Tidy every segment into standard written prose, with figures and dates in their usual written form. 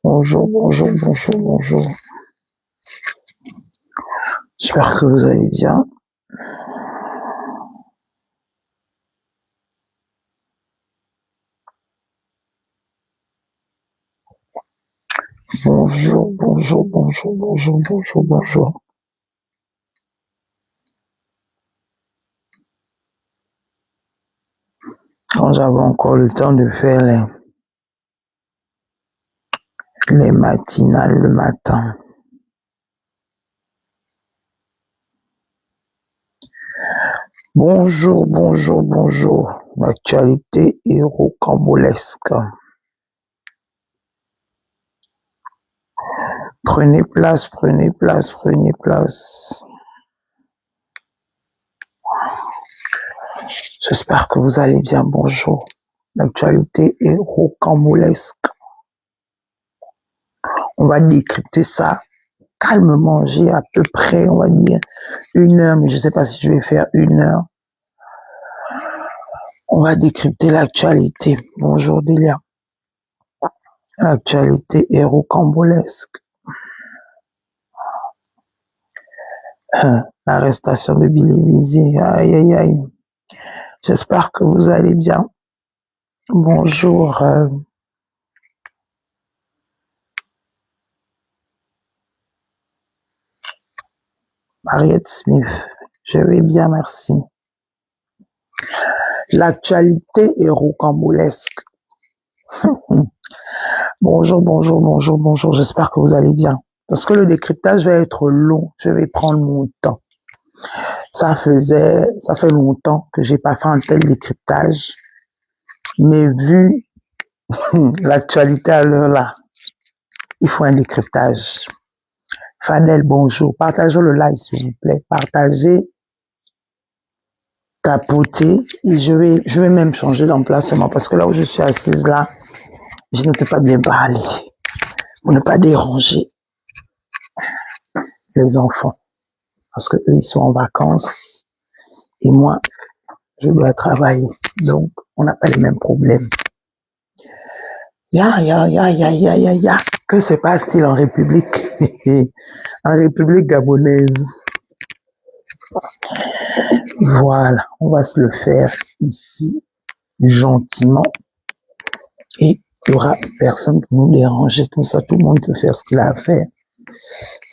Bonjour, bonjour, bonjour, bonjour. J'espère que vous allez bien. Bonjour, bonjour, bonjour, bonjour, bonjour, bonjour. Nous avons encore le temps de faire les matinales le matin. Bonjour, bonjour, bonjour. L'actualité est rocambolesque. Prenez place, prenez place, prenez place. J'espère que vous allez bien. Bonjour. L'actualité est rocambolesque. On va décrypter ça calmement. J'ai à peu près, on va dire, 1 heure, mais je ne sais pas si je vais faire 1 heure. On va décrypter l'actualité. Bonjour Delia. L'actualité est rocambolesque. L'arrestation de Billy Bizi. Aïe, aïe, aïe. J'espère que vous allez bien. Bonjour. Mariette Smith. Je vais bien, merci. L'actualité est rocambolesque. Bonjour, bonjour, bonjour, bonjour. J'espère que vous allez bien. Parce que le décryptage va être long. Je vais prendre mon temps. Ça fait longtemps que j'ai pas fait un tel décryptage. Mais vu l'actualité à l'heure là, il faut un décryptage. Fadel, bonjour. Partagez le live, s'il vous plaît. Partagez, tapotez. Et je vais même changer d'emplacement parce que là où je suis assise là, je ne peux pas bien parler pour ne pas déranger les enfants. Parce que eux, ils sont en vacances et moi, je dois travailler. Donc, on n'a pas les mêmes problèmes. Ya. Que se passe-t-il en République, en République gabonaise? Voilà, on va se le faire ici, gentiment. Et il n'y aura personne pour nous déranger. Comme ça, tout le monde peut faire ce qu'il a à faire.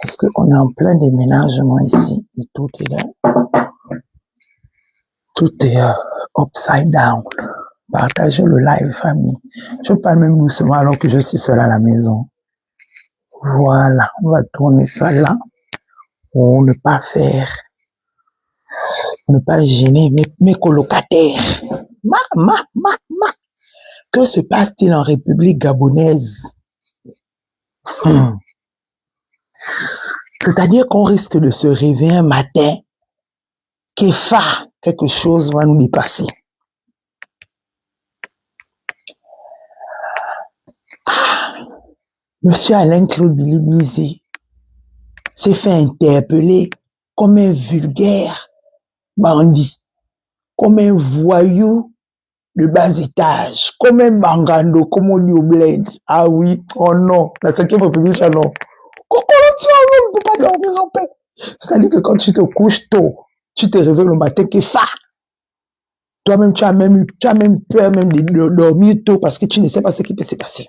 Parce qu'on est en plein déménagement ici. Et tout est là. Tout est upside down. Partagez le live, famille. Je parle même doucement alors que je suis seul à la maison. Voilà, on va tourner ça là. Pour ne pas gêner mes colocataires. Que se passe-t-il en République gabonaise? C'est-à-dire qu'on risque de se réveiller un matin, quelque chose va nous dépasser. Monsieur Alain-Claude Billy s'est fait interpeller comme un vulgaire bandit, comme un voyou de bas étage, comme un bangando, comme on dit au bled. Ah oui, oh non, la 5e République, là non. On ne peut pas dormir en paix. C'est-à-dire que quand tu te couches tôt, tu te réveilles le matin, que fa. Toi-même, tu as même peur même de dormir tôt parce que tu ne sais pas ce qui peut se passer.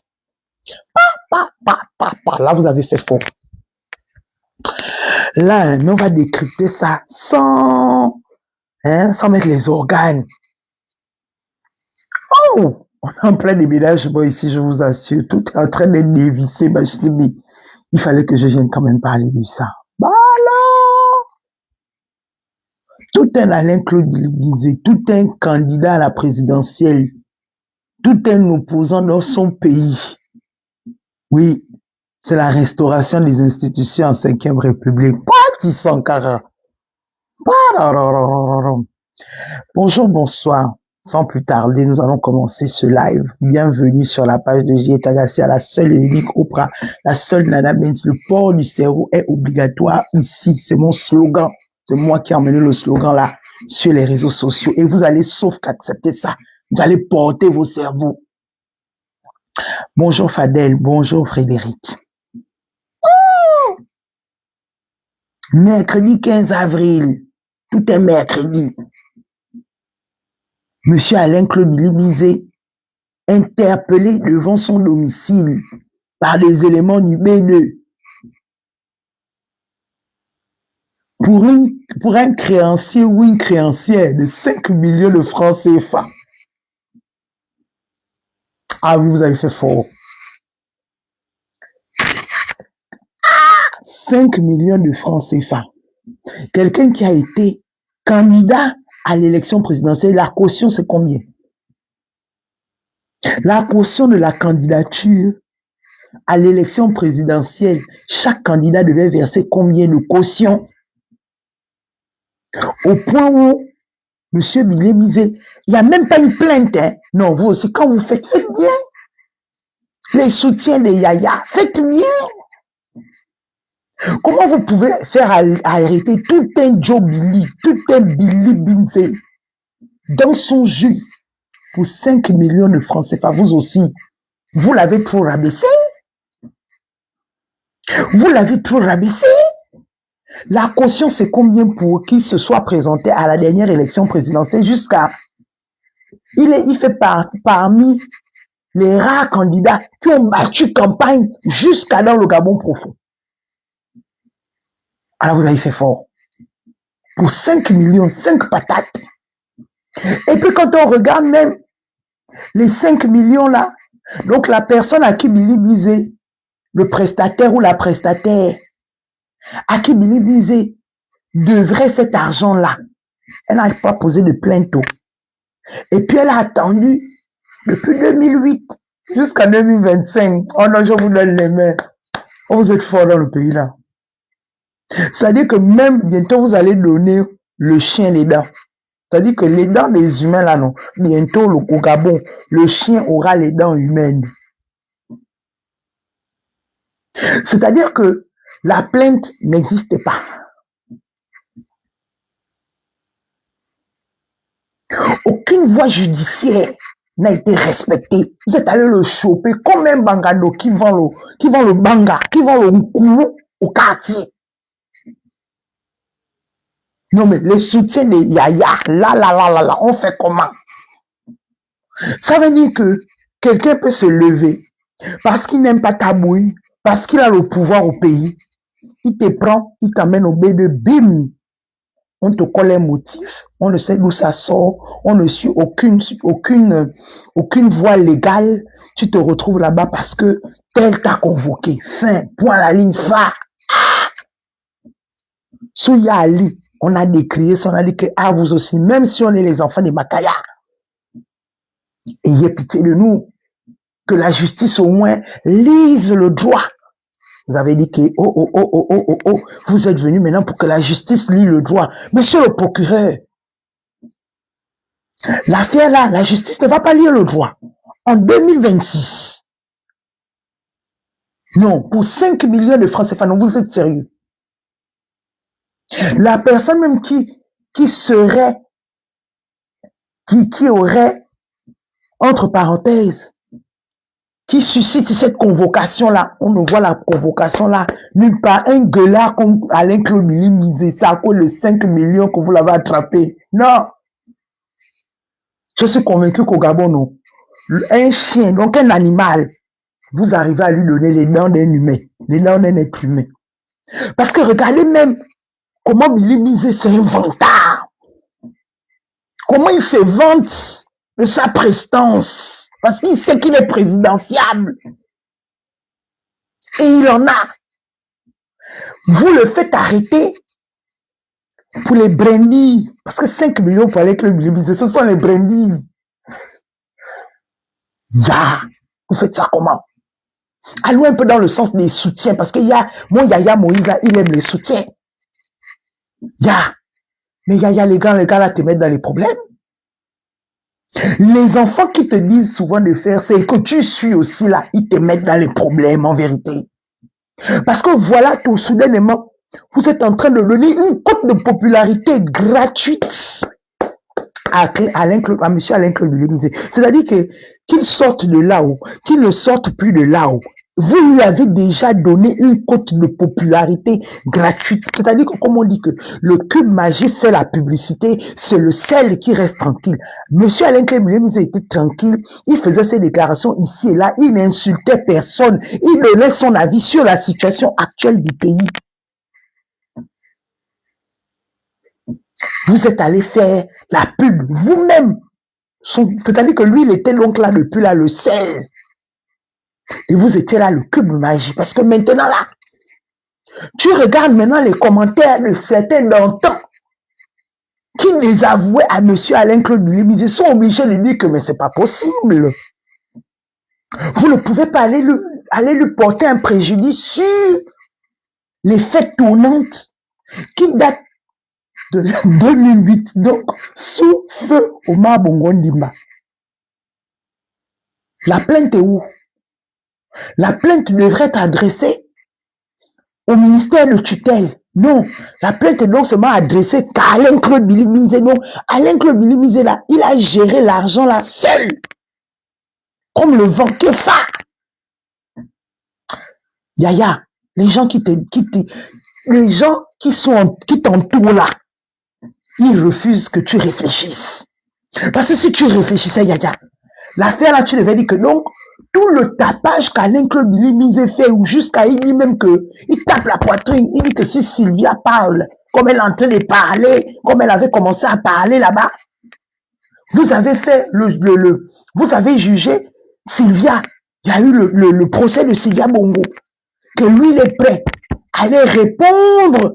Là, vous avez fait fort. Là, on va décrypter ça sans mettre les organes. Oh, on est en plein déménagement ici, je vous assure. Tout est en train d'être dévissé. Bah, je dis, mais il fallait que je vienne quand même parler de ça. Bah alors, tout un Alain-Claude Billy, tout un candidat à la présidentielle, tout un opposant dans son pays. Oui, c'est la restauration des institutions en 5e République. Pas Sankara. Bonjour, bonsoir. Sans plus tarder, nous allons commencer ce live. Bienvenue sur la page de J. Tagassi à la seule et unique Oprah, la seule Nana Benz. Le port du cerveau est obligatoire ici. C'est mon slogan. C'est moi qui ai emmené le slogan là sur les réseaux sociaux. Et vous allez sauf qu'accepter ça. Vous allez porter vos cerveaux. Bonjour Fadel, bonjour Frédéric. Mercredi 15 avril, tout est mercredi. Monsieur Alain-Claude Billy, interpellé devant son domicile par des éléments du B2 pour un créancier ou une créancière de 5 millions de francs CFA. Ah oui, vous avez fait fort. 5 millions de francs CFA. Quelqu'un qui a été candidat à l'élection présidentielle, la caution c'est combien? La caution de la candidature à l'élection présidentielle, chaque candidat devait verser combien de caution? Au point où Monsieur Billy, il n'y a même pas une plainte. Hein? Non, vous aussi, quand vous faites bien. Les soutiens des Yaya, faites bien. Comment vous pouvez faire arrêter tout un Joe Billy, tout un Billy Binze dans son jus pour 5 millions de francs CFA? Vous aussi, vous l'avez trop rabaissé. Vous l'avez trop rabaissé. La caution, c'est combien pour qu'il se soit présenté à la dernière élection présidentielle jusqu'à... Il fait parmi les rares candidats qui ont battu campagne jusqu'à dans le Gabon profond. Alors vous avez fait fort. Pour 5 millions, 5 patates. Et puis quand on regarde même les 5 millions là, donc la personne à qui Billy Bizet, le prestataire ou la prestataire, à qui Billy Bizet devrait cet argent là, elle n'a pas posé de plainte. Et puis elle a attendu depuis 2008 jusqu'à 2025. Oh non, je vous donne les mains. Oh, vous êtes fort dans le pays là. C'est-à-dire que même bientôt vous allez donner le chien les dents. C'est-à-dire que les dents des humains là non. Bientôt au Gabon, le chien aura les dents humaines. C'est-à-dire que la plainte n'existe pas. Aucune voie judiciaire n'a été respectée. Vous êtes allé le choper comme un bangado qui vend le banga, qui vend le nkoulou au quartier. Non mais les soutiens des Yaya, là, on fait comment? Ça veut dire que quelqu'un peut se lever parce qu'il n'aime pas ta bouille, parce qu'il a le pouvoir au pays. Il te prend, il t'amène au B2, bim! On te colle un motif, on ne sait d'où ça sort, on ne suit aucune voie légale. Tu te retrouves là-bas parce que tel t'a convoqué. Fin, point la ligne, fa. Souya Ali, on a décrié ça, on a dit que vous aussi, même si on est les enfants des Makaya, ayez pitié de nous, que la justice au moins lise le droit. Vous avez dit que, vous êtes venu maintenant pour que la justice lise le droit. Monsieur le procureur, l'affaire là, la justice ne va pas lire le droit. En 2026, Non, pour 5 millions de francs CFA, non, vous êtes sérieux. La personne même qui serait, qui aurait, entre parenthèses, qui suscite cette convocation-là, on ne voit la convocation-là nulle part, un gueulard comme Alain Claude Misé, ça à cause de 5 millions que vous l'avez attrapé. Non, je suis convaincu qu'au Gabon, non. Un chien, donc un animal, vous arrivez à lui donner les dents d'un humain, les dents d'un être humain. Parce que regardez même comment Mili Misé c'est un vantard. Comment il se vante de sa prestance. Parce qu'il sait qu'il est présidentiable. Et il en a. Vous le faites arrêter pour les brindilles. Parce que 5 millions pour aller avec le Mili Misé, ce sont les brindilles. Ya, vous faites ça comment? Allons un peu dans le sens des soutiens, parce qu'il y a, mon Yaya Moïse là, il aime les soutiens. Ya, mais Yaya, les gars là te mettent dans les problèmes. Les enfants qui te disent souvent de faire, c'est que tu suis aussi là, ils te mettent dans les problèmes en vérité. Parce que voilà, tout soudainement, vous êtes en train de donner une cote de popularité gratuite à M. Alain Claude Bilémisé. C'est-à-dire qu'il sorte de là-haut, qu'il ne sorte plus de là-haut. Vous lui avez déjà donné une cote de popularité gratuite. C'est-à-dire que, comme on dit que le cube magique fait la publicité, c'est le sel qui reste tranquille. Monsieur Alain Claude Bilémisé était tranquille. Il faisait ses déclarations ici et là. Il n'insultait personne. Il donnait son avis sur la situation actuelle du pays. Vous êtes allé faire la pub vous-même. C'est-à-dire que lui, il était donc là depuis là, le sel. Et vous étiez là, le cube magique. Parce que maintenant là, tu regardes maintenant les commentaires de certains d'antan qui désavouaient à monsieur Alain Claude Bilémisé, sont obligés de dire que mais c'est pas possible. Vous ne pouvez pas aller lui porter un préjudice sur les fêtes tournantes qui datent de 2008, donc sous feu Omar Bongo Ndimba. La plainte est où? La plainte devrait être adressée au ministère de tutelle. Non, la plainte est donc seulement adressée qu'à Alain Claude Bilémisé. Donc, Alain Claude Bilémisé, là, il a géré l'argent là seul. Comme le vent que ça. Yaya, les gens les gens qui t'entourent là, ils refusent que tu réfléchisses. Parce que si tu réfléchissais, Yaya, l'affaire là, tu devais dire que donc, tout le tapage qu'Alain Claude Bilémisé fait, ou jusqu'à il dit même que, il tape la poitrine, il dit que si Sylvia parle, comme elle est en train de parler, comme elle avait commencé à parler là-bas, vous avez fait vous avez jugé Sylvia, il y a eu le procès de Sylvia Bongo, que lui, il est prêt à aller répondre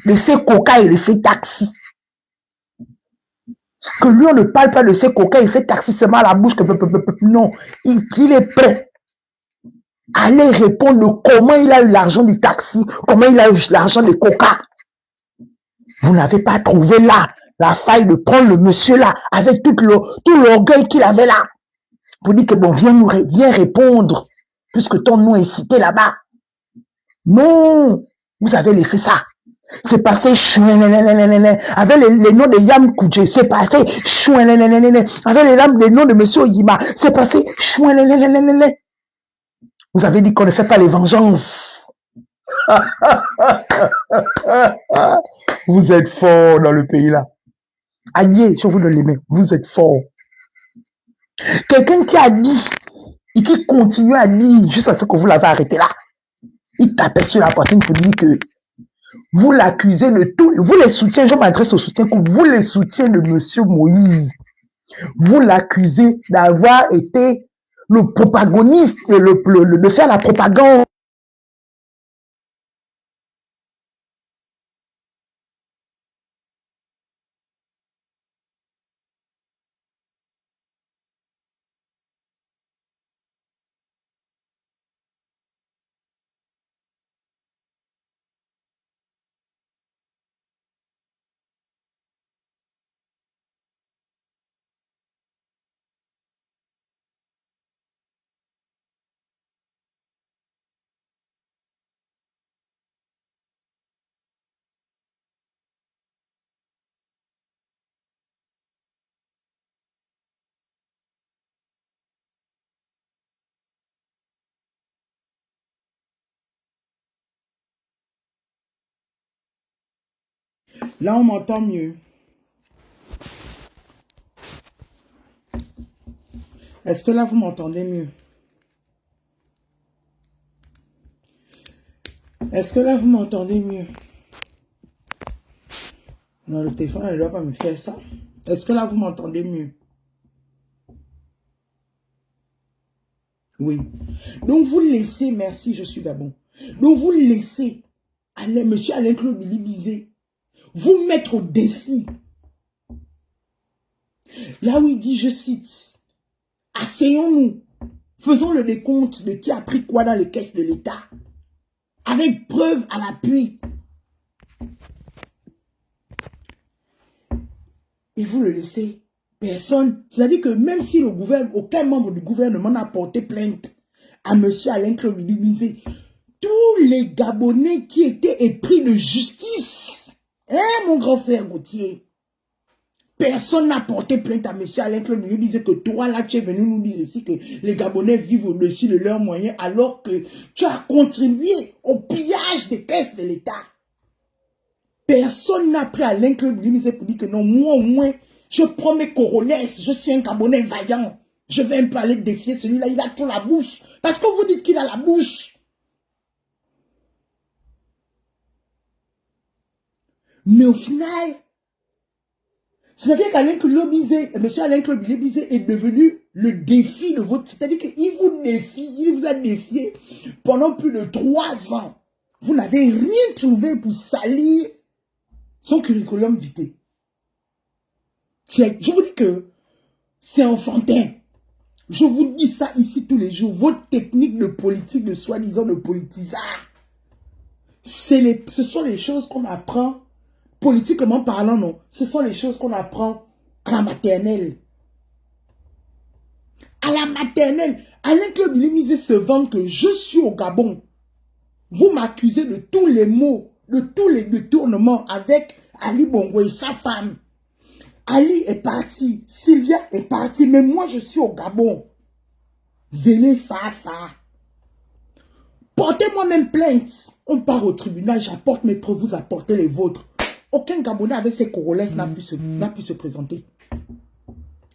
de ses coca et de ses taxis. Que lui, on ne parle pas de ses coca et ses taxis seulement à la bouche, que non, il est prêt à aller répondre de comment il a eu l'argent du taxi, comment il a eu l'argent des coca. Vous n'avez pas trouvé là la faille de prendre le monsieur là, avec tout l'orgueil qu'il avait là, pour dire que bon, viens répondre, puisque ton nom est cité là-bas. Non, vous avez laissé ça. C'est passé avec les noms de Yam Koudje, c'est passé avec les noms de monsieur Yima, c'est passé. Vous avez dit qu'on ne fait pas les vengeances. Vous êtes fort dans le pays là. Allié, je vous donne les mains. Vous êtes fort. Quelqu'un qui a dit et qui continue à dire jusqu'à ce que vous l'avez arrêté là. Il tapait sur la poitrine pour dire que vous l'accusez de tout. Vous les soutiens, je m'adresse au soutien, vous les soutiens de monsieur Moïse. Vous l'accusez d'avoir été le propagandiste, de faire la propagande. Là, on m'entend mieux. Est-ce que là, vous m'entendez mieux? Est-ce que là, vous m'entendez mieux? Non, le téléphone ne doit pas me faire ça. Est-ce que là, vous m'entendez mieux? Oui. Donc, vous laissez, merci, je suis Gabon. Donc, vous laissez monsieur Alain-Claude Billy-Bizet vous mettre au défi. Là où il dit, je cite, asseyons-nous, faisons le décompte de qui a pris quoi dans les caisses de l'État, avec preuve à l'appui. Et vous le laissez. Personne. C'est-à-dire que même si le gouvernement, aucun membre du gouvernement n'a porté plainte à M. Alain-Claude Billy-Bizet, tous les Gabonais qui étaient épris de justice, hein, mon grand frère Gauthier, personne n'a porté plainte à M. Alain-Claude Billy-Bizet que toi, là, tu es venu nous dire ici que les Gabonais vivent au-dessus de leurs moyens alors que tu as contribué au pillage des caisses de l'État. Personne n'a pris Alain-Claude Billy-Bizet pour dire que non, moi au moins, je prends mes coronesses, je suis un Gabonais vaillant. Je vais un peu aller défier celui-là, il a trop la bouche. Parce que vous dites qu'il a la bouche. Mais au final, c'est-à-dire qu'Alain-Claude Billy-Bizet, M. Alain-Claude Billy-Bizet est devenu le défi de votre... C'est-à-dire qu'il vous défie, il vous a défié pendant plus de 3 ans. Vous n'avez rien trouvé pour salir son curriculum vitae. Je vous dis que c'est enfantin. Je vous dis ça ici tous les jours. Votre technique de politique, de soi-disant de politisard, ce sont les choses qu'on apprend, politiquement parlant, non. Ce sont les choses qu'on apprend à la maternelle. À la maternelle. Alain-Claude Billy-Bizet se vante que je suis au Gabon. Vous m'accusez de tous les maux, de tous les détournements avec Ali Bongo et sa femme. Ali est parti, Sylvia est partie, mais moi je suis au Gabon. Venez fa. Portez-moi même plainte. On part au tribunal, j'apporte mes preuves, vous apportez les vôtres. Aucun Gabonais avec ses Corolles n'a pu se présenter.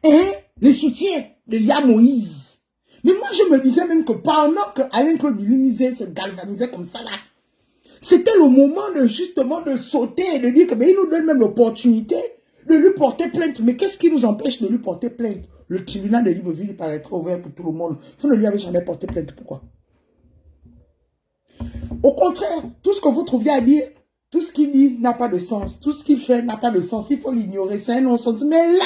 Et les soutiens de Ya Moïse. Mais moi je me disais même que pendant que Alain-Claude Billy-Bizet se galvanisait comme ça là, c'était le moment de justement de sauter et de dire que il nous donne même l'opportunité de lui porter plainte. Mais qu'est-ce qui nous empêche de lui porter plainte? Le tribunal de Libreville paraîtra ouvert pour tout le monde. Vous ne lui avez jamais porté plainte. Pourquoi? Au contraire, tout ce que vous trouviez à dire, tout ce qu'il dit n'a pas de sens. Tout ce qu'il fait n'a pas de sens. Il faut l'ignorer. C'est un non-sens. Mais là,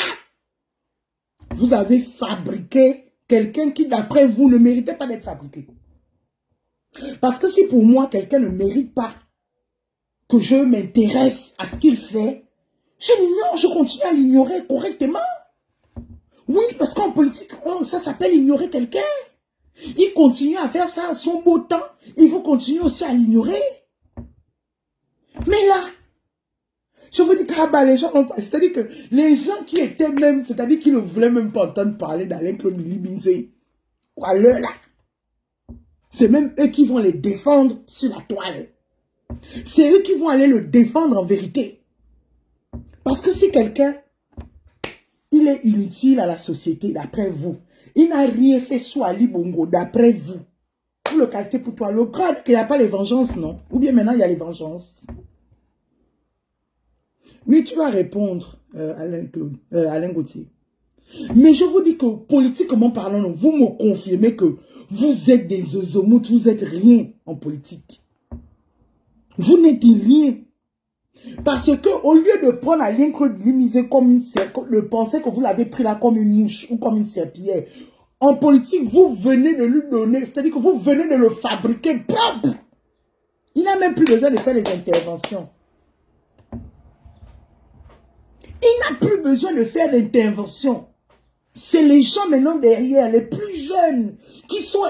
vous avez fabriqué quelqu'un qui, d'après vous, ne méritait pas d'être fabriqué. Parce que si pour moi, quelqu'un ne mérite pas que je m'intéresse à ce qu'il fait, je l'ignore, je continue à l'ignorer correctement. Oui, parce qu'en politique, ça s'appelle ignorer quelqu'un. Il continue à faire ça à son beau temps. Il faut continuer aussi à l'ignorer. Mais là, je vous dis que les gens n'ont pas. C'est-à-dire que les gens qui étaient même, c'est-à-dire qu'ils ne voulaient même pas entendre parler d'Alain-Claude Billy-Bizet. À l'heure là. C'est même eux qui vont les défendre sur la toile. C'est eux qui vont aller le défendre en vérité. Parce que si quelqu'un, il est inutile à la société, d'après vous, il n'a rien fait sous Ali Bongo, d'après vous, vous le calquez pour toi. Le grade qu'il n'y a pas les vengeances, non? Ou bien maintenant, il y a les vengeances. Oui, tu vas répondre, Alain Gauthier. Mais je vous dis que, politiquement parlant, vous me confirmez que vous êtes des ozomoutes, vous n'êtes rien en politique. Vous n'êtes rien. Parce que au lieu de prendre Alain-Claude Billy-Bizet comme une serpillière, de penser que vous l'avez pris là comme une mouche ou comme une serpillière, en politique, vous venez de lui donner, c'est-à-dire que vous venez de le fabriquer propre. Il n'a même plus besoin de faire des interventions. Il n'a plus besoin de faire d'intervention. C'est les gens maintenant derrière, les plus jeunes, qui sont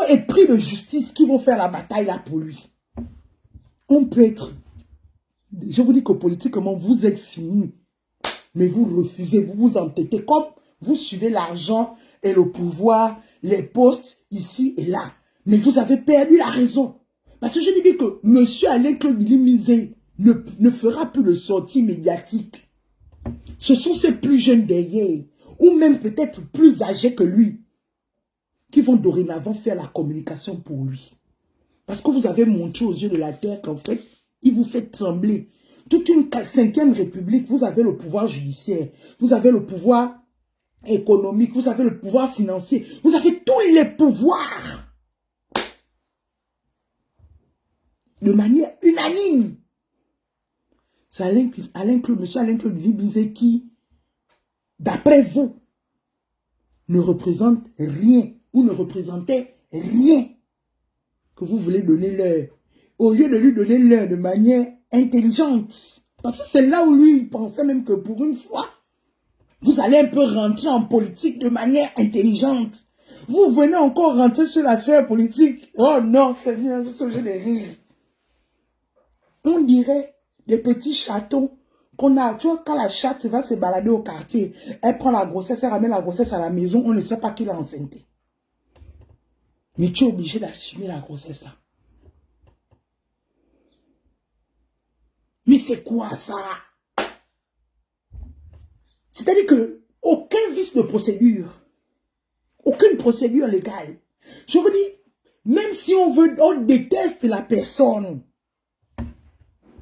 épris de justice, qui vont faire la bataille là pour lui. On peut être... Je vous dis que politiquement, vous êtes fini. Mais vous refusez, vous vous entêtez. Comme vous suivez l'argent et le pouvoir, les postes ici et là. Mais vous avez perdu la raison. Parce que je dis que M. Alain-Claude Billy-Bizet ne fera plus de sortie médiatique. Ce sont ces plus jeunes derrière, ou même peut-être plus âgés que lui, qui vont dorénavant faire la communication pour lui. Parce que vous avez montré aux yeux de la terre qu'en fait, il vous fait trembler. Toute une 5e république, vous avez le pouvoir judiciaire, vous avez le pouvoir économique, vous avez le pouvoir financier, vous avez tous les pouvoirs. De manière unanime. C'est monsieur Alain Claude Bizet qui, d'après vous, ne représente rien ou ne représentait rien que vous voulez donner l'heure. Au lieu de lui donner l'heure de manière intelligente. Parce que c'est là où lui, il pensait même que pour une fois, vous allez un peu rentrer en politique de manière intelligente. Vous venez encore rentrer sur la sphère politique. Oh non, Seigneur, je suis obligé de rire. On dirait des petits chatons qu'on a. Tu vois, quand la chatte va se balader au quartier, elle prend la grossesse, elle ramène la grossesse à la maison, on ne sait pas qui l'a enceinte. Mais tu es obligé d'assumer la grossesse là. Mais c'est quoi ça? C'est-à-dire que aucun vice de procédure, aucune procédure légale. Je vous dis, même si on déteste la personne,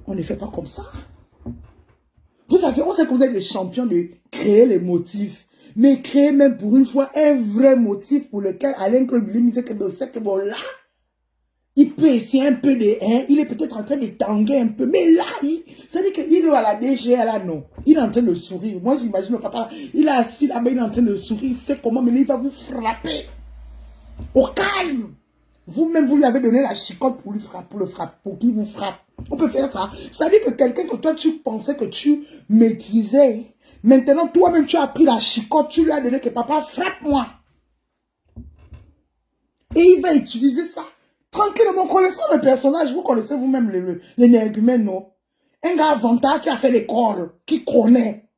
on ne fait pas comme ça. On sait que vous êtes les champions de créer les motifs. Mais créer même pour une fois un vrai motif pour lequel Alain Claude Bizet que bon là, il peut essayer un peu de... Hein, il est peut-être en train de tanguer un peu. Mais là, c'est-à-dire qu'il est à la DG, là, non. Il est en train de sourire. Moi, j'imagine le papa, il est assis là-bas, il est en train de sourire. Il sait comment, mais il va vous frapper. Au calme. Vous-même, vous lui avez donné la chicotte pour pour qu'il vous frappe. On peut faire ça. C'est-à-dire que quelqu'un que toi, tu pensais que tu maîtrisais, maintenant, toi-même, tu as pris la chicotte, tu lui as donné que papa, frappe-moi. Et il va utiliser ça. Tranquillement, connaissant le personnage, vous connaissez vous-même l'énergumène, non? Un gars avantage qui a fait l'école, qui connaît.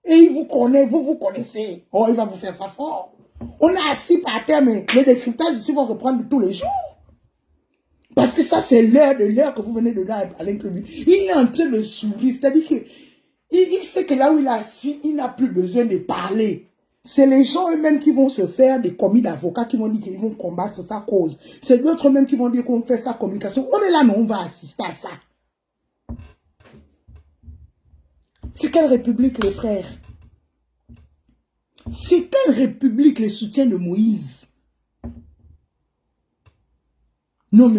Et il vous connaît, vous connaissez. Oh, il va vous faire ça fort. On est assis par terre, mais les décryptages ici vont reprendre tous les jours. Parce que ça, c'est l'heure que vous venez de donner à l'inclus. Il est en train de sourire. C'est-à-dire qu'il sait que là où il est assis, il n'a plus besoin de parler. C'est les gens eux-mêmes qui vont se faire des commis d'avocats qui vont dire qu'ils vont combattre sa cause. C'est d'autres même qui vont dire qu'on fait sa communication. On est là, non, on va assister à ça. C'est quelle république, les frères? C'est quelle république les soutiens de Moïse? Non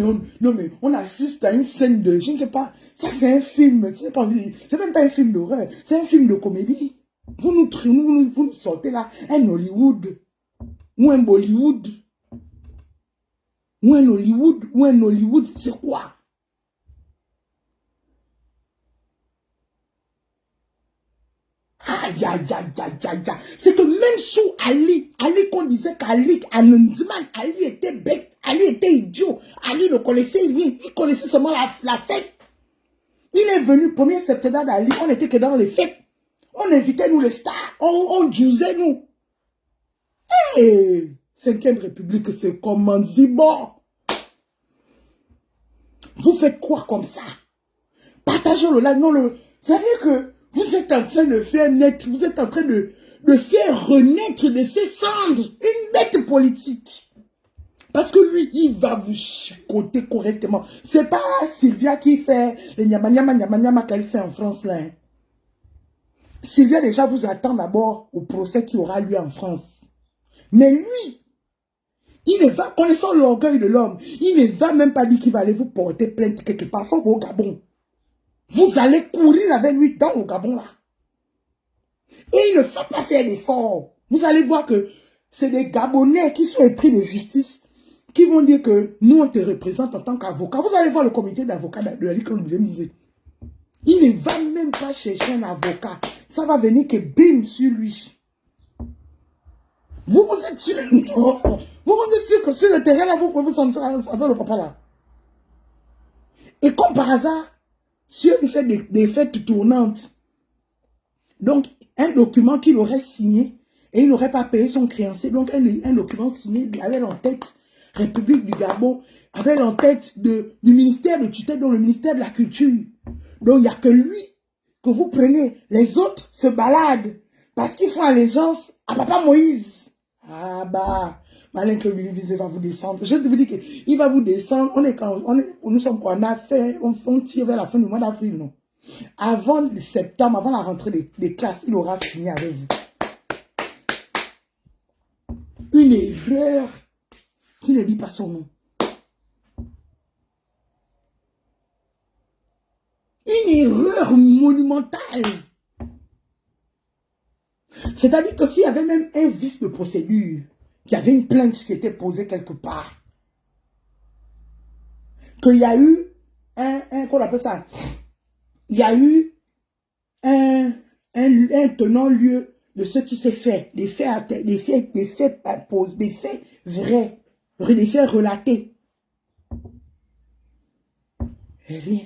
mais on assiste à une scène de, je ne sais pas, ça c'est un film, c'est même pas un film d'horreur, c'est un film de comédie. Vous nous sortez là un Hollywood, ou un Bollywood, ou un Hollywood, c'est quoi? Aïe, aïe, aïe, aïe, aïe, aïe. C'est que même sous Ali qu'on disait qu'Ali, Ali était bête, Ali était idiot, Ali ne connaissait rien, il connaissait seulement la fête. Il est venu, 1er septembre d'Ali, on n'était que dans les fêtes. On invitait nous les stars, on jusait nous. Hey, 5e République, c'est comment bon. Vous faites quoi comme ça? Partagez le live, non, c'est-à-dire que vous êtes en train de faire naître, vous êtes en train de faire renaître de ses cendres une bête politique. Parce que lui, il va vous chicoter correctement. C'est pas Sylvia qui fait les nyama qu'elle fait en France là. Hein. Sylvia déjà vous attend d'abord au procès qui aura lieu en France. Mais lui, il ne va, connaissant l'orgueil de l'homme, il ne va même pas dire qu'il va aller vous porter plainte quelque part, sauf au Gabon. Vous allez courir avec lui dans le Gabon là. Et il ne va pas faire d'efforts. Vous allez voir que c'est des Gabonais qui sont épris de justice, qui vont dire que nous on te représente en tant qu'avocat. Vous allez voir le comité d'avocats de Ali Claude Bizet. Il ne va même pas chercher un avocat. Ça va venir que bim sur lui. Vous êtes sûr? Non. Vous êtes sûr que sur le terrain là, vous pouvez vous sentir avec le papa là. Et comme par hasard, si il fait des fêtes tournantes, donc un document qu'il aurait signé, et il n'aurait pas payé son créancier, donc un document signé, il avait en tête République du Gabon, avec en tête du ministère de tutelle, dans le ministère de la Culture. Donc, il n'y a que lui que vous prenez. Les autres se baladent parce qu'ils font allégeance à Papa Moïse. Ah bah, Malin Claude Billy va vous descendre. Je vous dis qu'il va vous descendre. Nous sommes quoi? On tire vers la fin du mois d'avril, non? Avant septembre, avant la rentrée des classes, il aura fini avec vous. Une erreur qui ne dit pas son nom. Une erreur monumentale. C'est-à-dire que s'il y avait même un vice de procédure, qu'il y avait une plainte qui était posée quelque part, qu'il y a eu qu'on appelle ça, il y a eu un tenant lieu de ce qui s'est fait, des faits vrais, des faits relatés. Et rien.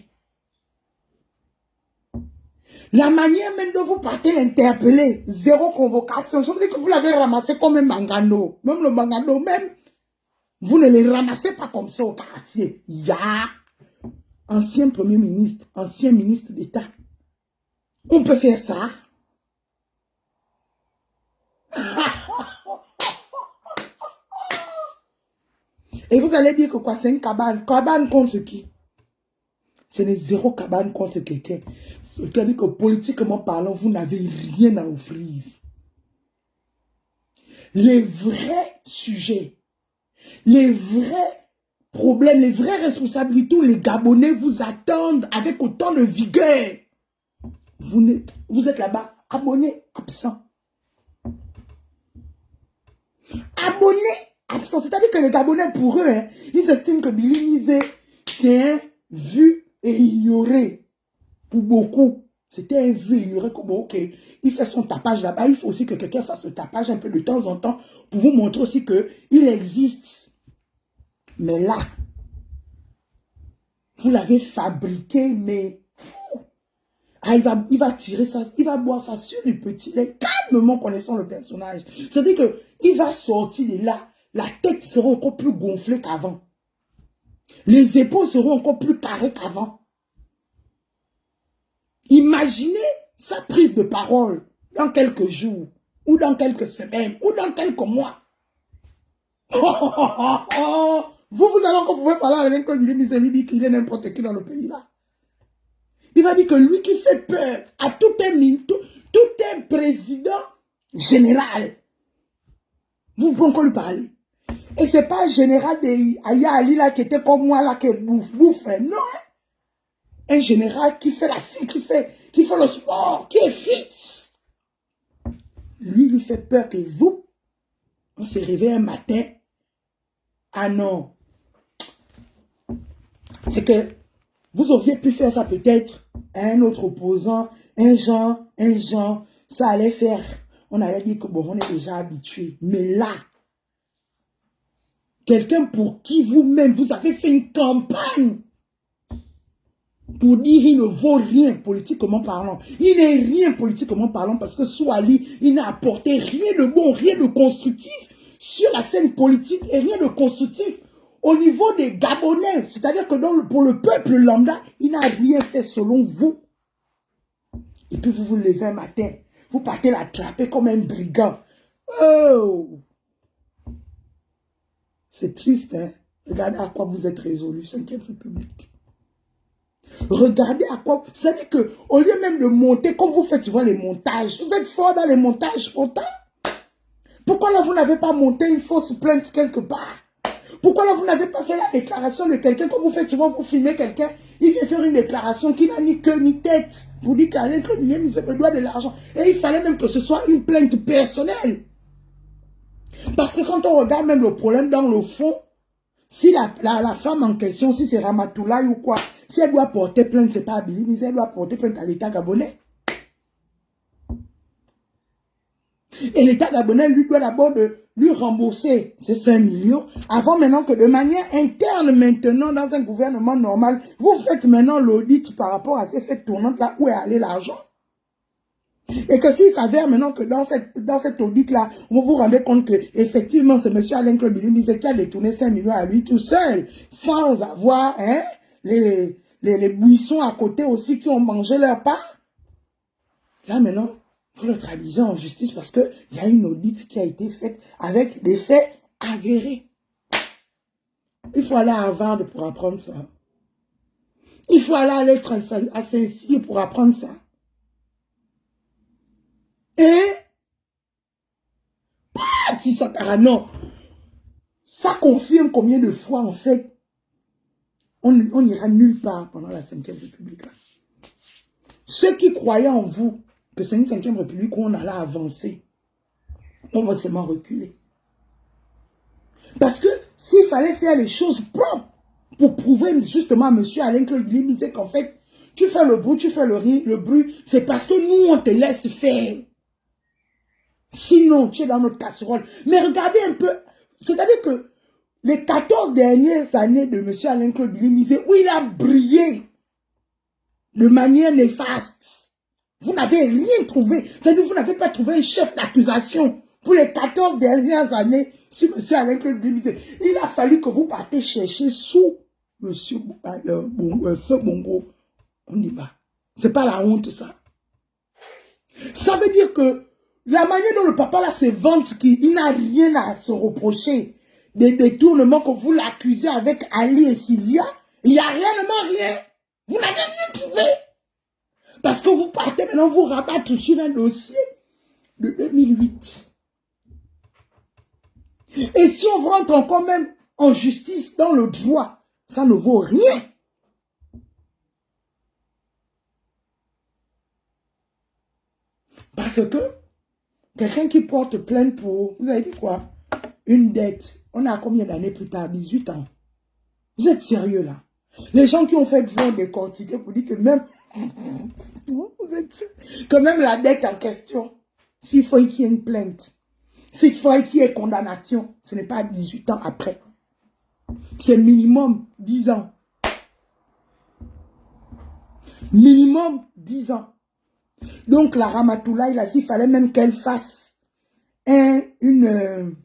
La manière même dont vous partez l'interpeller, zéro convocation. Je vous dis que vous l'avez ramassé comme un mangano. Même le mangano, même, vous ne les ramassez pas comme ça au quartier. Il y a ancien premier ministre, ancien ministre d'État. On peut faire ça. Et vous allez dire que quoi, c'est une cabane. Cabane contre qui? Ce n'est zéro cabane contre quelqu'un. C'est-à-dire que politiquement parlant, vous n'avez rien à offrir. Les vrais sujets, les vrais problèmes, les vraies responsabilités, les Gabonais vous attendent avec autant de vigueur. Vous êtes là-bas, abonnés, absents. Abonnés, absents. C'est-à-dire que les Gabonais, pour eux, hein, ils estiment que Billy Mizé, c'est un vu et ignoré. Pour beaucoup, c'était un vu et ignoré. Comme, ok, il fait son tapage là-bas. Il faut aussi que quelqu'un fasse le tapage un peu de temps en temps pour vous montrer aussi qu'il existe. Mais là, vous l'avez fabriqué, mais ah, il va tirer ça, il va boire ça sur les petits laits, calmement connaissant le personnage. C'est-à-dire qu'il va sortir de là, la tête sera encore plus gonflée qu'avant. Les épaules seront encore plus carrées qu'avant. Imaginez sa prise de parole dans quelques jours, ou dans quelques semaines, ou dans quelques mois. Vous allez encore pouvoir parler à un comme il dit qu'il est n'importe qui dans le pays là. Il va dire que lui qui fait peur à tout un président général. Vous pouvez encore lui parler. Et c'est pas un général de Aya Ali là qui était comme moi là qui bouffe. Non. Un général qui fait la fille, qui fait le sport, qui est fit. Lui fait peur que vous, on s'est réveillé un matin. Ah non. C'est que vous auriez pu faire ça peut-être à un autre opposant, un genre, ça allait faire. On allait dire que bon, on est déjà habitué. Mais là, quelqu'un pour qui vous-même, vous avez fait une campagne pour dire qu'il ne vaut rien politiquement parlant. Il n'est rien politiquement parlant parce que Souali, il n'a apporté rien de bon, rien de constructif sur la scène politique et rien de constructif au niveau des Gabonais. C'est-à-dire que pour le peuple lambda, il n'a rien fait selon vous. Et puis vous vous levez un matin, vous partez l'attraper comme un brigand. Oh! C'est triste, hein? Regardez à quoi vous êtes résolu, 5e République. Regardez à quoi... C'est-à-dire qu'au lieu même de monter, comme vous faites souvent les montages, vous êtes fort dans les montages, pourtant. Pourquoi là, vous n'avez pas monté une fausse plainte quelque part? Pourquoi là, vous n'avez pas fait la déclaration de quelqu'un? Comme vous faites souvent, vous filmez quelqu'un, il vient faire une déclaration qui n'a ni queue ni tête. Vous dites qu'à l'intérieur, il me doit de l'argent. Et il fallait même que ce soit une plainte personnelle. Parce que quand on regarde même le problème dans le fond, si la femme en question, si c'est Ramatoulaye ou quoi, si elle doit porter plainte, c'est pas à Billy, mais elle doit porter plainte à l'État gabonais. Et l'État gabonais, lui, doit d'abord lui rembourser ces 5 millions, avant maintenant que de manière interne maintenant, dans un gouvernement normal, vous faites maintenant l'audit par rapport à ces faits tournantes là, où est allé l'argent. Et que s'il s'avère maintenant que dans cette audit-là, vous vous rendez compte que effectivement c'est M. Alain Claude Bilimizé qui a détourné 5 millions à lui tout seul, sans avoir les buissons à côté aussi qui ont mangé leur part. Là maintenant, vous le traduisez en justice parce qu'il y a une audit qui a été faite avec des faits avérés. Il faut aller à Harvard pour apprendre ça. Il faut aller à l'être à Saint-Cyr pour apprendre ça. Et non, ça confirme combien de fois en fait on n'ira nulle part pendant la 5e République. Là. Ceux qui croyaient en vous que c'est une 5e République où on allait avancer, on va seulement reculer. Parce que s'il fallait faire les choses propres pour prouver justement à M. Alain Claude Bilimizé qu'en fait, tu fais le bruit, tu fais le bruit, c'est parce que nous, on te laisse faire. Sinon, tu es dans notre casserole. Mais regardez un peu, c'est-à-dire que les 14 dernières années de M. Alain Claude Bilimizé, où il a brillé de manière néfaste, vous n'avez rien trouvé. C'est-à-dire que vous n'avez pas trouvé un chef d'accusation pour les 14 dernières années sur M. Alain Claude Bilimizé. Il a fallu que vous partez chercher sous M. Feu Bongo. On y va. C'est pas la honte, ça. Ça veut dire que la manière dont le papa là se vante, il n'a rien à se reprocher des détournements que vous l'accusez avec Ali et Sylvia, il n'y a réellement rien. Vous n'avez rien trouvé. Parce que vous partez maintenant vous rabattre sur un dossier de 2008. Et si on rentre encore même en justice dans le droit, ça ne vaut rien. Parce que quelqu'un qui porte plainte pour, vous avez dit quoi? Une dette. On a combien d'années plus tard? 18 ans. Vous êtes sérieux là? Les gens qui ont fait vont décortiquer pour dire que même, que même la dette en question, s'il faut qu'il y ait une plainte, s'il faut qu'il y ait condamnation, ce n'est pas 18 ans après. C'est minimum 10 ans. Minimum 10 ans. Donc la Ramatoulaye, là, s'il fallait même qu'elle fasse une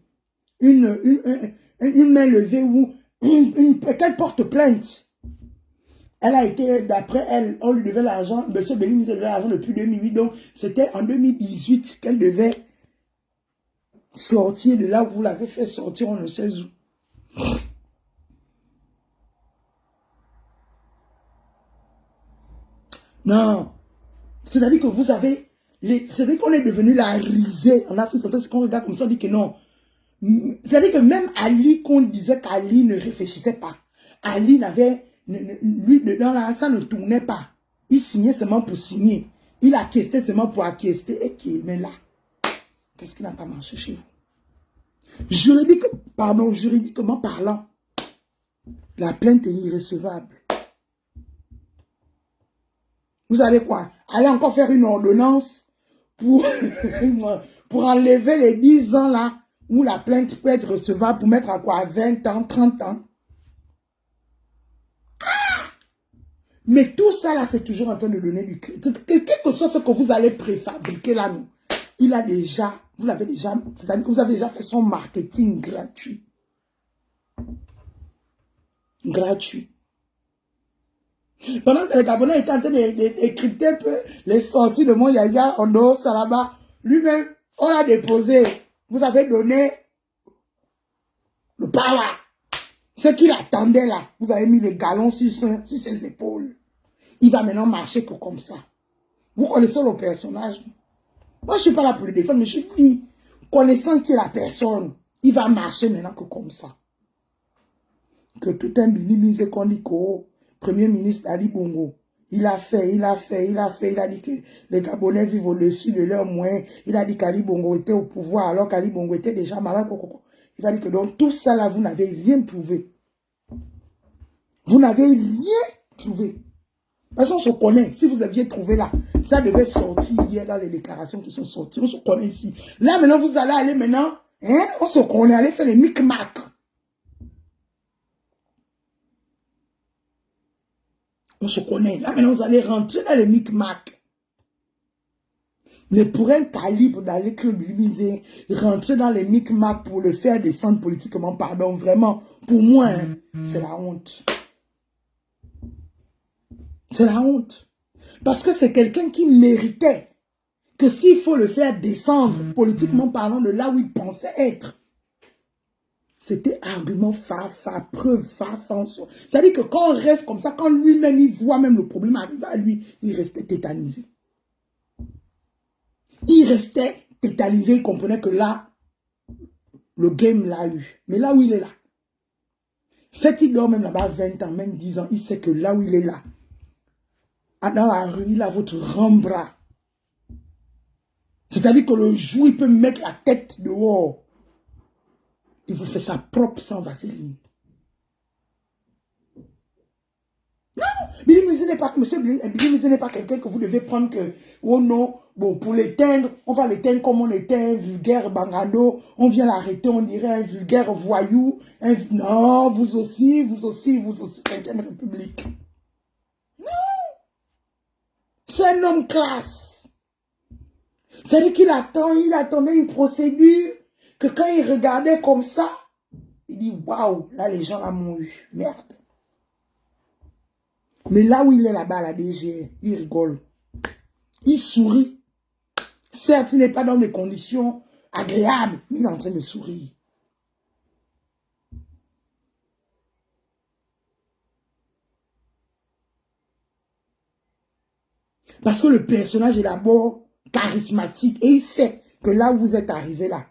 main levée ou qu'elle porte plainte. Elle a été, d'après elle, on lui devait l'argent, M. Bilimizé devait l'argent depuis 2008, donc c'était en 2018 qu'elle devait sortir de là où vous l'avez fait sortir, on ne sait où. Non. C'est-à-dire que vous avez, c'est-à-dire qu'on est devenu la risée en Afrique centrale, c'est qu'on regarde comme ça, on dit que non. C'est-à-dire que même Ali, qu'on disait qu'Ali ne réfléchissait pas. Ali n'avait, lui, dedans là, ça ne tournait pas. Il signait seulement pour signer. Il acquiesçait seulement pour acquiescer. Et qui, mais là, qu'est-ce qui n'a pas marché chez vous? Juridiquement parlant, la plainte est irrecevable. Vous allez quoi? Allez encore faire une ordonnance pour enlever les 10 ans là, où la plainte peut être recevable pour mettre à quoi? 20 ans, 30 ans. Mais tout ça là, c'est toujours en train de donner du crédit. Quel que soit ce que vous allez préfabriquer là, nous, il a déjà, vous l'avez déjà, c'est-à-dire que vous avez déjà fait son marketing gratuit. Gratuit. Pendant que les Gabonais étaient en train d'écrypter un peu les sorties de mon Yaya, Ondo, Salaba, lui-même, on l'a déposé. Vous avez donné le power. Ce qu'il attendait là, vous avez mis les galons sur ses épaules. Il va maintenant marcher que comme ça. Vous connaissez le personnage. Moi, je ne suis pas là pour le défendre, mais je dis, connaissant qui est la personne, il va marcher maintenant que comme ça. Que tout un Bilimizé qu'on dit qu'au Premier ministre Ali Bongo, il a dit que les Gabonais vivent au-dessus de leurs moyens. Il a dit qu'Ali Bongo était au pouvoir alors qu'Ali Bongo était déjà malade. Il va dire que dans tout ça là, vous n'avez rien prouvé. Vous n'avez rien trouvé. Parce qu'on se connaît. Si vous aviez trouvé là, ça devait sortir hier dans les déclarations qui sont sorties. On se connaît ici. Là maintenant, vous allez aller maintenant, hein, on se connaît, aller faire les micmacs. On se connaît. Là maintenant, vous allez rentrer dans les micmacs. Mais pour un calibre d'aller club limité, rentrer dans les micmacs pour le faire descendre politiquement, pardon, vraiment, pour moi, hein, c'est la honte. C'est la honte. Parce que c'est quelqu'un qui méritait que s'il faut le faire descendre, politiquement parlant, de là où il pensait être, c'était argument preuve, c'est-à-dire que quand on reste comme ça, quand lui-même, il voit même le problème arriver à lui, il restait tétanisé. Il restait tétanisé, il comprenait que là, le game l'a eu. Mais là où il est là, fait qu'il dort même là-bas 20 ans, même 10 ans, il sait que là où il est là, dans la rue, il a votre rembras. C'est-à-dire que le jour, il peut mettre la tête dehors. Il vous fait sa propre sans vaseline. Non, Billy Mizé n'est pas, monsieur Billy Mizé n'est pas quelqu'un que vous devez prendre que, oh non, bon, pour l'éteindre, on va l'éteindre comme on était un vulgaire bangado, on vient l'arrêter, on dirait un vulgaire voyou, non, vous aussi, 5e République. Non, c'est un homme classe. C'est-à-dire qu'il attendait une procédure, que quand il regardait comme ça, il dit, waouh, là les gens m'ont eu, merde. Mais là où il est là-bas, à la DG, il rigole. Il sourit. Certes, il n'est pas dans des conditions agréables, mais il est en train de sourire. Parce que le personnage est d'abord charismatique et il sait que là où vous êtes arrivé là,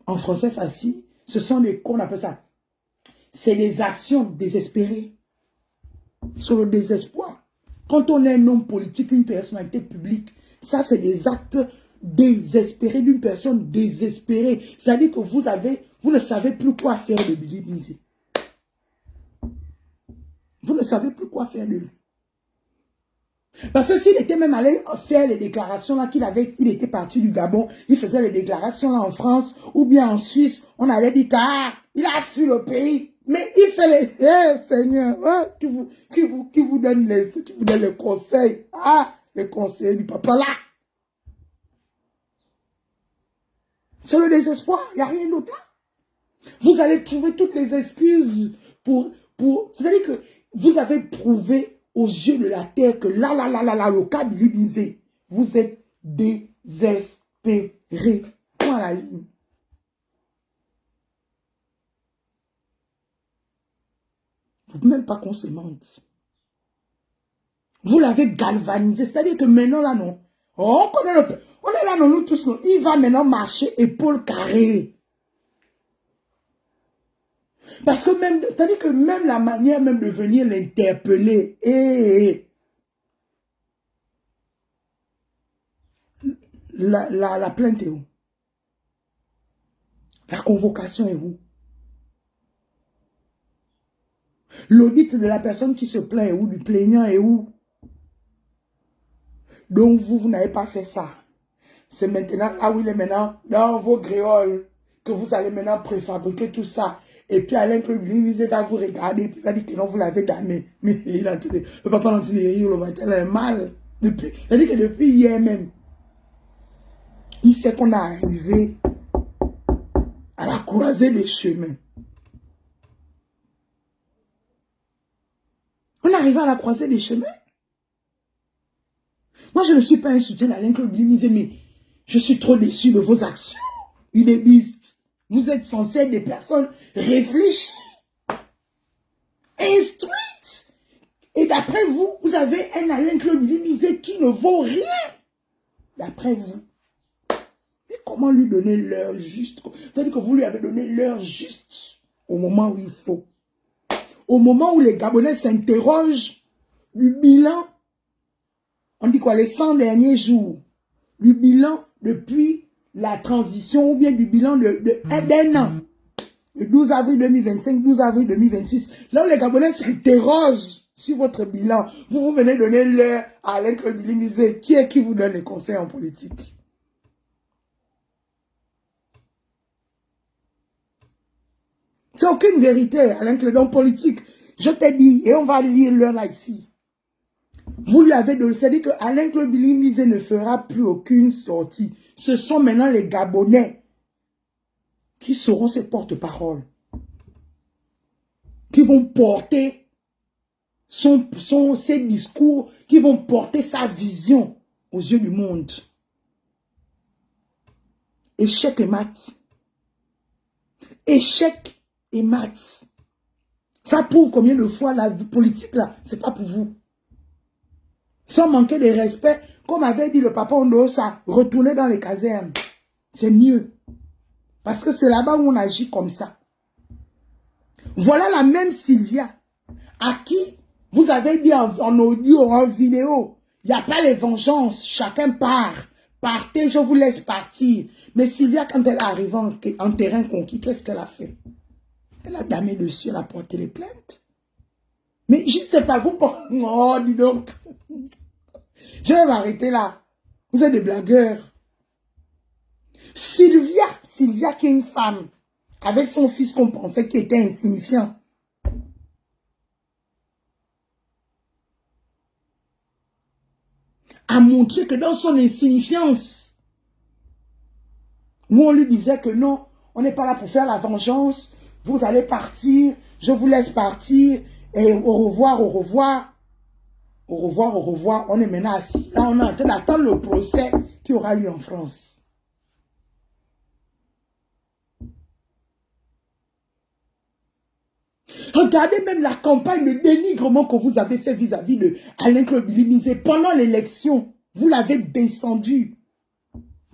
en français facile, ce sont des, qu'on appelle ça, c'est des actions désespérées sur le désespoir. Quand on est un homme politique, une personnalité publique, ça c'est des actes désespérés d'une personne désespérée. C'est-à-dire que vous ne savez plus quoi faire de Billy Mizé. Vous ne savez plus quoi faire de lui. Parce que s'il était même allé faire les déclarations là il était parti du Gabon, il faisait les déclarations là en France ou bien en Suisse, on allait dire qu'il a fui le pays. Mais il fait les Seigneur, hein, qui vous donne les conseils. Ah, les conseils du papa là. C'est le désespoir, il n'y a rien d'autre là. Vous allez trouver toutes les excuses pour c'est-à-dire que vous avez prouvé aux yeux de la terre que là, le cas Billy Mizé, vous êtes désespéré. Point à la ligne. Vous ne même pas qu'on se mente. Vous l'avez galvanisé. C'est-à-dire que maintenant, là, non. On connaît on est là, non, nous tous, non. Il va maintenant marcher épaule carrée. Parce que même, c'est-à-dire que même la manière même de venir l'interpeller, la plainte est où? La convocation est où? L'audit de la personne qui se plaint est où? Du plaignant est où? Donc vous n'avez pas fait ça. C'est maintenant, là où il est maintenant, dans vos gréoles, que vous allez maintenant préfabriquer tout ça. Et puis Alain Billy va vous regarder, et puis il va dire que non, vous l'avez damné. Mais il a entendu, le papa l'antenne, le matin, il est mal. Il a dit que depuis hier même, il sait qu'on est arrivé à la croisée des chemins. On est arrivé à la croisée des chemins. Moi, je ne suis pas un soutien d'Alain Billy, mais je suis trop déçu de vos actions. Unébistes. Vous êtes censés être des personnes réfléchies, instruites. Et d'après vous, vous avez un Alain Billy qui ne vaut rien. D'après vous. Et comment lui donner l'heure juste? C'est-à-dire que vous lui avez donné l'heure juste au moment où il faut. Au moment où les Gabonais s'interrogent du bilan, on dit quoi, les 100 derniers jours, du bilan depuis la transition ou bien du bilan d'un an. Le 12 avril 2025, 12 avril 2026. Là où les Gabonais s'interrogent sur votre bilan, vous venez donner l'heure à Alain Billy Mizé. Qui est qui vous donne les conseils en politique? C'est aucune vérité, Alain Clédon politique. Je t'ai dit, et on va lire l'heure là ici. Vous lui avez donné, c'est-à-dire que Alain Claude Bilimizé ne fera plus aucune sortie. Ce sont maintenant les Gabonais qui seront ses porte-paroles, qui vont porter ses discours, qui vont porter sa vision aux yeux du monde. Échec et mat. Échec et mat. Ça prouve combien de fois la politique là, c'est pas pour vous. Sans manquer de respect, comme avait dit le papa Ondosa, retournez dans les casernes. C'est mieux. Parce que c'est là-bas où on agit comme ça. Voilà la même Sylvia, à qui vous avez dit en audio, en vidéo, il n'y a pas les vengeances, chacun part. Partez, je vous laisse partir. Mais Sylvia, quand elle est arrivée en terrain conquis, qu'est-ce qu'elle a fait? Elle a damé dessus, elle a porté les plaintes. Mais je ne sais pas, vous... Oh, dis donc. Je vais m'arrêter là. Vous êtes des blagueurs. Sylvia qui est une femme, avec son fils qu'on pensait qu'il était insignifiant. A montré que dans son insignifiance, où on lui disait que non, on n'est pas là pour faire la vengeance, vous allez partir, je vous laisse partir, et au revoir, au revoir. Au revoir, au revoir. On est maintenant assis. Là, on est en train d'attendre le procès qui aura lieu en France. Regardez même la campagne de dénigrement que vous avez fait vis-à-vis de Alain Claude Bilimizé pendant l'élection. Vous l'avez descendu.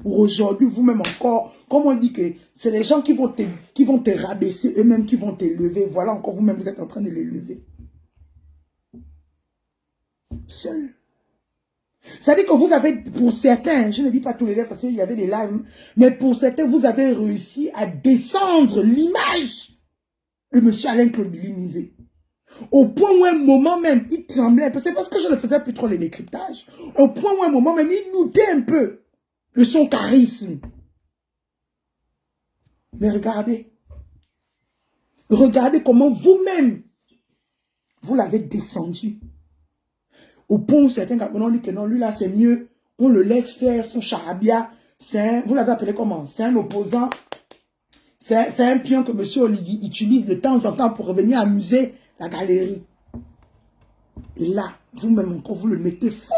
Pour aujourd'hui, vous-même encore, comme on dit que c'est les gens qui vont te rabaisser, eux-mêmes qui vont t'élever. Voilà, encore vous-même, vous êtes en train de l'élever. Seul. C'est-à-dire que vous avez, pour certains, je ne dis pas tous les lives parce qu'il y avait des lives, mais pour certains, vous avez réussi à descendre l'image de M. Alain Claude Bilimizé. Au point où un moment même, il tremblait. C'est parce que je ne faisais plus trop les décryptages. Au point où un moment même, il doutait un peu de son charisme. Mais regardez. Regardez comment vous-même, vous l'avez descendu. Au point où certains Gabonais disent que non, lui là c'est mieux, on le laisse faire son charabia, vous l'avez appelé comment? C'est un opposant, c'est un pion que M. Oligui utilise de temps en temps pour revenir amuser la galerie. Et là, vous-même encore, vous le mettez fou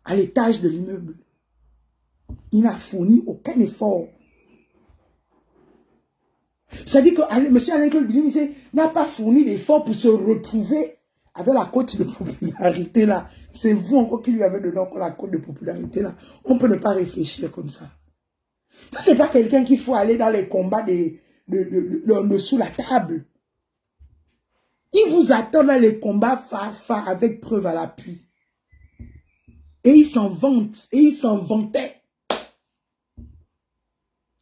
à l'étage de l'immeuble. Il n'a fourni aucun effort. Ça dit que M. Alain Claude Bilimizé n'a pas fourni d'effort pour se retrouver avec la cote de popularité là. C'est vous encore qui lui avez donné encore la cote de popularité là. On ne peut ne pas réfléchir comme ça. Ça, c'est pas quelqu'un qu'il faut aller dans les combats de sous la table. Il vous attend dans les combats fa avec preuve à l'appui. Et il s'en vante. Et il s'en vantait.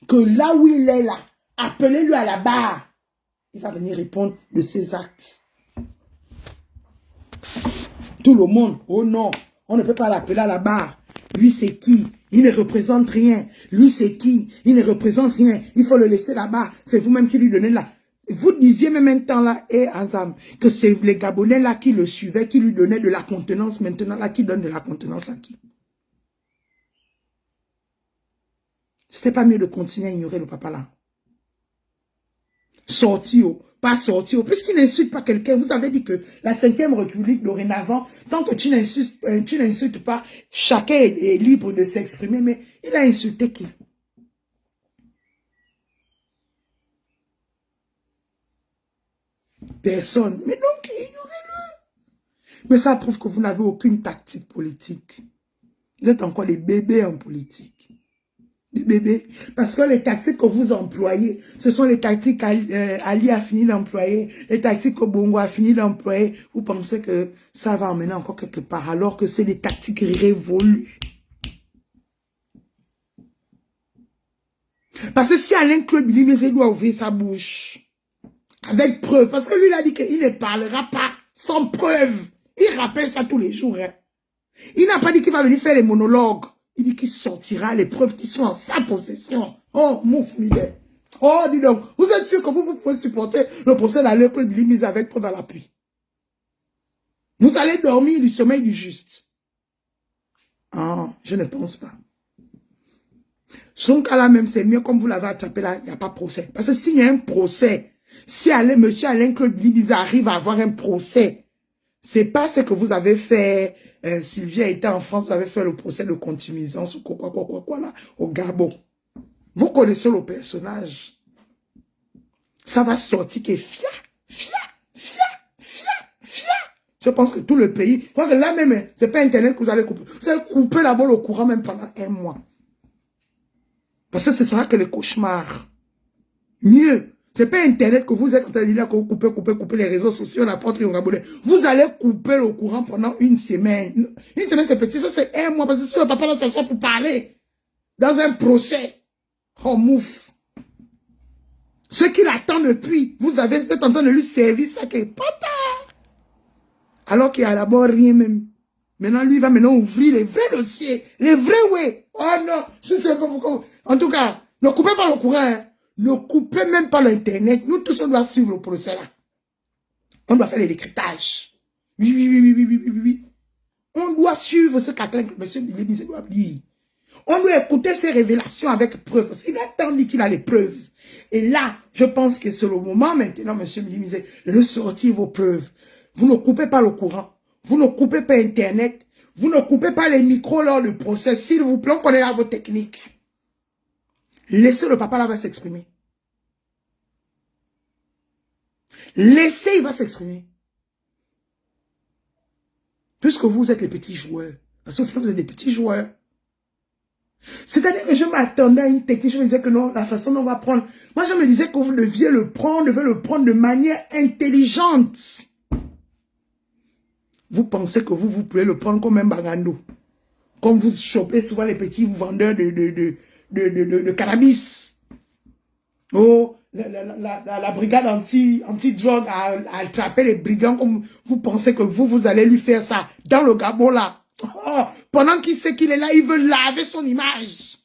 Que là où il est là, appelez-le à la barre. Il va venir répondre de ses actes. Tout le monde, oh non, on ne peut pas l'appeler à la barre. Lui, c'est qui? Il ne représente rien. Lui, c'est qui? Il ne représente rien. Il faut le laisser là-bas. C'est vous-même qui lui donnez là. Vous disiez même un temps là, Azam, que c'est les Gabonais là qui le suivaient, qui lui donnaient de la contenance. Maintenant là, qui donne de la contenance à qui? C'était pas mieux de continuer à ignorer le papa là. Sortir, pas sortir, puisqu'il n'insulte pas quelqu'un. Vous avez dit que la 5e République dorénavant, tant que tu n'insultes pas, chacun est libre de s'exprimer, mais il a insulté qui? Personne. Mais donc, ignorez-le. Mais ça prouve que vous n'avez aucune tactique politique. Vous êtes encore des bébés en politique. Des bébés. Parce que les tactiques que vous employez, ce sont les tactiques qu'Ali a fini d'employer, les tactiques que Bongo a fini d'employer. Vous pensez que ça va emmener encore quelque part, alors que c'est des tactiques révolues. Parce que si Alain Claude Bilimizé doit ouvrir sa bouche, avec preuve, parce que lui il a dit qu'il ne parlera pas sans preuve. Il rappelle ça tous les jours. Hein. Il n'a pas dit qu'il va venir faire les monologues. Il dit qu'il sortira les preuves qui sont en sa possession. Oh, mon fidèle. Oh, dis donc. Vous êtes sûr que vous pouvez supporter le procès d'Alain Claude Bilimizé avec preuve à l'appui? Vous allez dormir du sommeil du juste. Ah, je ne pense pas. Son cas là même, c'est mieux comme vous l'avez attrapé là, il n'y a pas de procès. Parce que s'il y a un procès, si monsieur Alain Claude Libizé arrive à avoir un procès, c'est pas ce que vous avez fait, Sylvia était en France, vous avez fait le procès de contumace ou quoi là, au Gabon. Vous connaissez le personnage. Ça va sortir que fia. Je pense que tout le pays, je crois que là même, c'est pas Internet que vous allez couper. Vous allez couper là-bas le courant même pendant 1 mois. Parce que ce sera que le cauchemar. Mieux, c'est pas Internet que vous êtes en train de dire que vous coupez les réseaux sociaux, n'importe où. Vous allez couper le courant pendant 1 semaine. 1 semaine, c'est petit, ça c'est 1 mois. Parce que si le papa va s'asseoir pour parler dans un procès, oh mouf. Ce qu'il attend depuis, vous êtes en train de lui servir ça que papa. Alors qu'il y a d'abord rien même. Maintenant, lui va maintenant ouvrir les vrais dossiers, les vrais ouais. Oh non, je ne sais pas pourquoi. En tout cas, ne coupez pas le courant. Hein. Ne coupez même pas l'Internet. Nous tous, on doit suivre le procès là. On doit faire les décryptages. Oui. On doit suivre ce qu'Alain M. Libizé doit dire. On doit écouter ses révélations avec preuves. Parce qu'il a tant dit qu'il a les preuves. Et là, je pense que c'est le moment maintenant, M. Libizé, de sortir vos preuves. Vous ne coupez pas le courant. Vous ne coupez pas Internet. Vous ne coupez pas les micros lors du procès. S'il vous plaît, on connaît vos techniques. Laissez le papa là va s'exprimer. Laissez, il va s'exprimer. Puisque vous êtes les petits joueurs. Parce que vous êtes des petits joueurs. C'est-à-dire que je m'attendais à une technique, je me disais que non, la façon dont on va prendre. Moi, je me disais que vous deviez le prendre de manière intelligente. Vous pensez que vous pouvez le prendre comme un bagando. Comme vous chopez souvent les petits vendeurs de cannabis. Oh, la brigade anti-drogue a attrapé les brigands comme vous pensez que vous allez lui faire ça dans le Gabon là. Oh, pendant qu'il sait qu'il est là, il veut laver son image.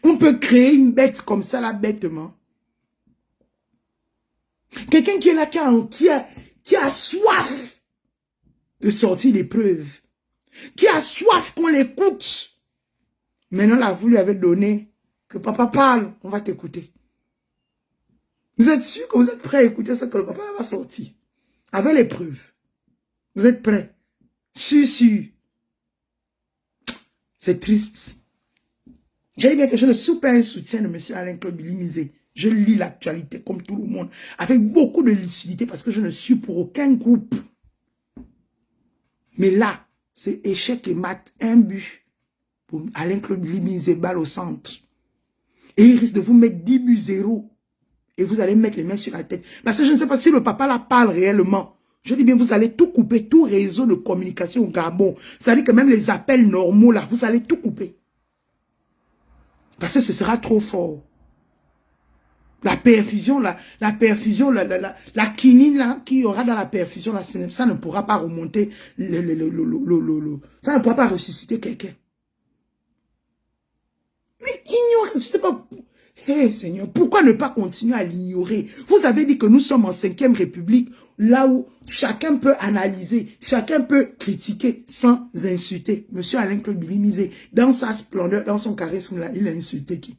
On peut créer une bête comme ça, là, bêtement. Quelqu'un qui est là, qui a soif de sortir les preuves. Qui a soif qu'on l'écoute. Maintenant, là, vous lui avez donné que papa parle, on va t'écouter. Vous êtes sûr que vous êtes prêts à écouter ce que le papa va sortir? Avec les preuves. Vous êtes prêts? Sûr. C'est triste. J'ai dit bien que je ne suis pas un soutien de M. Alain Claude Libizé. Je lis l'actualité comme tout le monde, avec beaucoup de lucidité, parce que je ne suis pour aucun groupe. Mais là, c'est échec et mat, un but pour Alain Claude Libizé, balle au centre. Et il risque de vous mettre 10 buts 0. Et vous allez mettre les mains sur la tête. Parce que je ne sais pas si le papa là parle réellement. Je dis bien, vous allez tout couper, tout réseau de communication au Gabon. C'est-à-dire que même les appels normaux là, vous allez tout couper. Parce que ce sera trop fort. La perfusion, la quinine là, qu'il y aura dans la perfusion, là, ça ne pourra pas remonter, ça ne pourra pas ressusciter quelqu'un. Mais ignorer, je ne sais pas, hé Seigneur, pourquoi ne pas continuer à l'ignorer? Vous avez dit que nous sommes en 5e République, là où chacun peut analyser, chacun peut critiquer sans insulter. Monsieur Alain Claude Libizé, dans sa splendeur, dans son charisme là, il a insulté qui?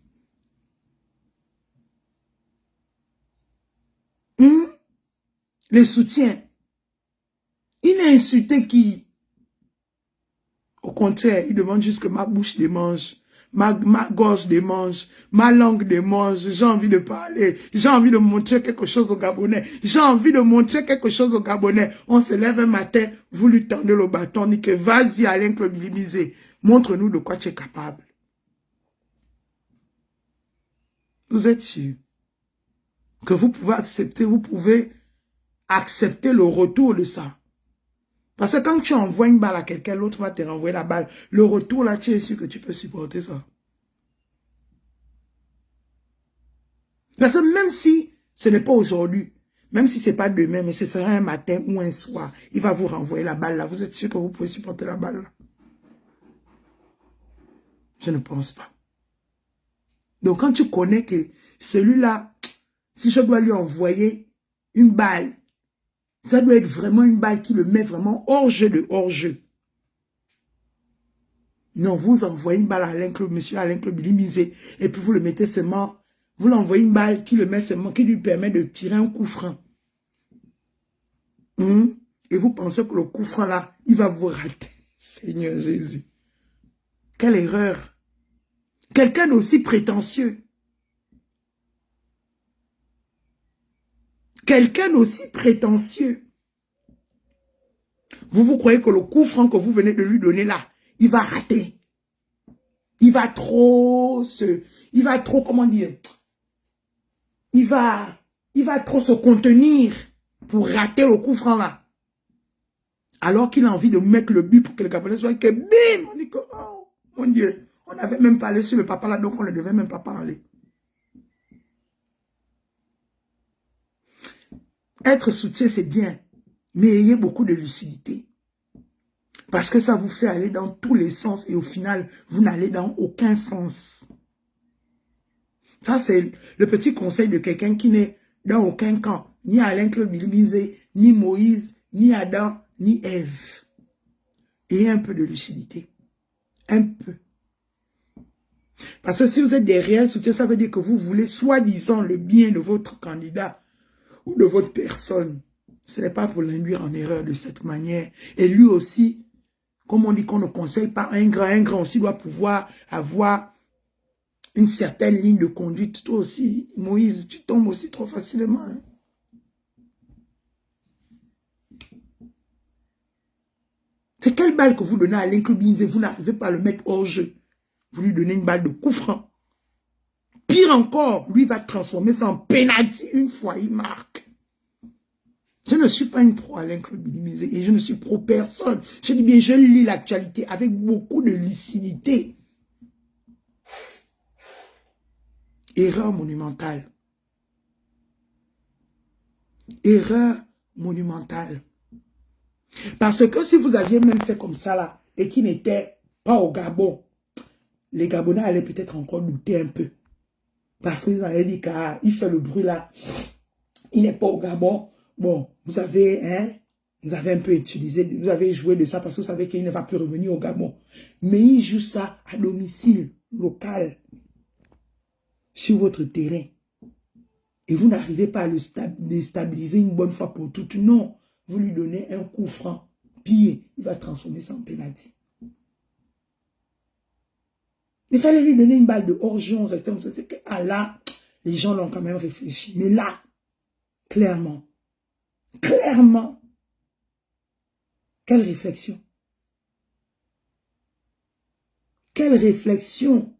Les soutiens. Il a insulté qui? Au contraire, il demande juste que ma bouche démange, ma gorge démange, ma langue démange. J'ai envie de parler, j'ai envie de montrer quelque chose aux Gabonais. J'ai envie de montrer quelque chose aux Gabonais. On se lève un matin, vous lui tendez le bâton, dit que vas-y Alain Claude Libizé, montre-nous de quoi tu es capable. Vous êtes sûr que vous pouvez accepter le retour de ça? Parce que quand tu envoies une balle à quelqu'un, l'autre va te renvoyer la balle. Le retour là, tu es sûr que tu peux supporter ça. Parce que même si ce n'est pas aujourd'hui, même si ce n'est pas demain, mais ce sera un matin ou un soir, il va vous renvoyer la balle là. Vous êtes sûr que vous pouvez supporter la balle là? Je ne pense pas. Donc, quand tu connais que celui-là, si je dois lui envoyer une balle, ça doit être vraiment une balle qui le met vraiment hors jeu de hors jeu. Non, vous envoyez une balle à Alain Claude, monsieur Alain Claude Bilimizé, et puis vous le mettez seulement, vous l'envoyez une balle qui le met seulement, qui lui permet de tirer un coup franc. Et vous pensez que le coup franc là, il va vous rater. Seigneur Jésus. Quelle erreur. Quelqu'un d'aussi prétentieux. Quelqu'un d'aussi prétentieux. Vous croyez que le coup franc que vous venez de lui donner là, il va rater. Il va trop comment dire, il va trop se contenir pour rater le coup franc là. Alors qu'il a envie de mettre le but pour que le Gabonais soit que bim, on dit que, oh, mon Dieu, on n'avait même pas allé sur le papa là, donc on ne devait même pas parler. Être soutien, c'est bien, mais ayez beaucoup de lucidité. Parce que ça vous fait aller dans tous les sens et au final, vous n'allez dans aucun sens. Ça, c'est le petit conseil de quelqu'un qui n'est dans aucun camp. Ni Alain Claude Bilimizé, ni Moïse, ni Adam, ni Ève. Ayez un peu de lucidité. Un peu. Parce que si vous êtes des réels soutiens, ça veut dire que vous voulez soi-disant le bien de votre candidat ou de votre personne. Ce n'est pas pour l'induire en erreur de cette manière. Et lui aussi, comme on dit qu'on ne conseille pas un grand aussi doit pouvoir avoir une certaine ligne de conduite. Toi aussi, Moïse, tu tombes aussi trop facilement. Hein? C'est quelle balle que vous donnez à Alain Claude Bilimizé, vous n'arrivez pas à le mettre hors jeu. Vous lui donnez une balle de coup franc. Pire encore, lui va transformer ça en pénalty une fois, il marque. Je ne suis pas une pro Alain Claude Bilimizé et je ne suis pro personne. Je dis bien, je lis l'actualité avec beaucoup de lucidité. Erreur monumentale. Erreur monumentale. Parce que si vous aviez même fait comme ça là, et qui n'était pas au Gabon, les Gabonais allaient peut-être encore douter un peu. Parce qu'ils allaient dire qu'il fait le bruit là, il n'est pas au Gabon. Bon, vous avez un peu utilisé, vous avez joué de ça parce que vous savez qu'il ne va plus revenir au Gabon. Mais il joue ça à domicile, local, sur votre terrain. Et vous n'arrivez pas à le déstabiliser une bonne fois pour toutes. Non, vous lui donnez un coup franc. Pire, il va transformer ça en pénalty. Il fallait lui donner une balle de hors-jeu, on restait comme ça. C'est que là, les gens l'ont quand même réfléchi. Mais là, clairement, quelle réflexion. Quelle réflexion.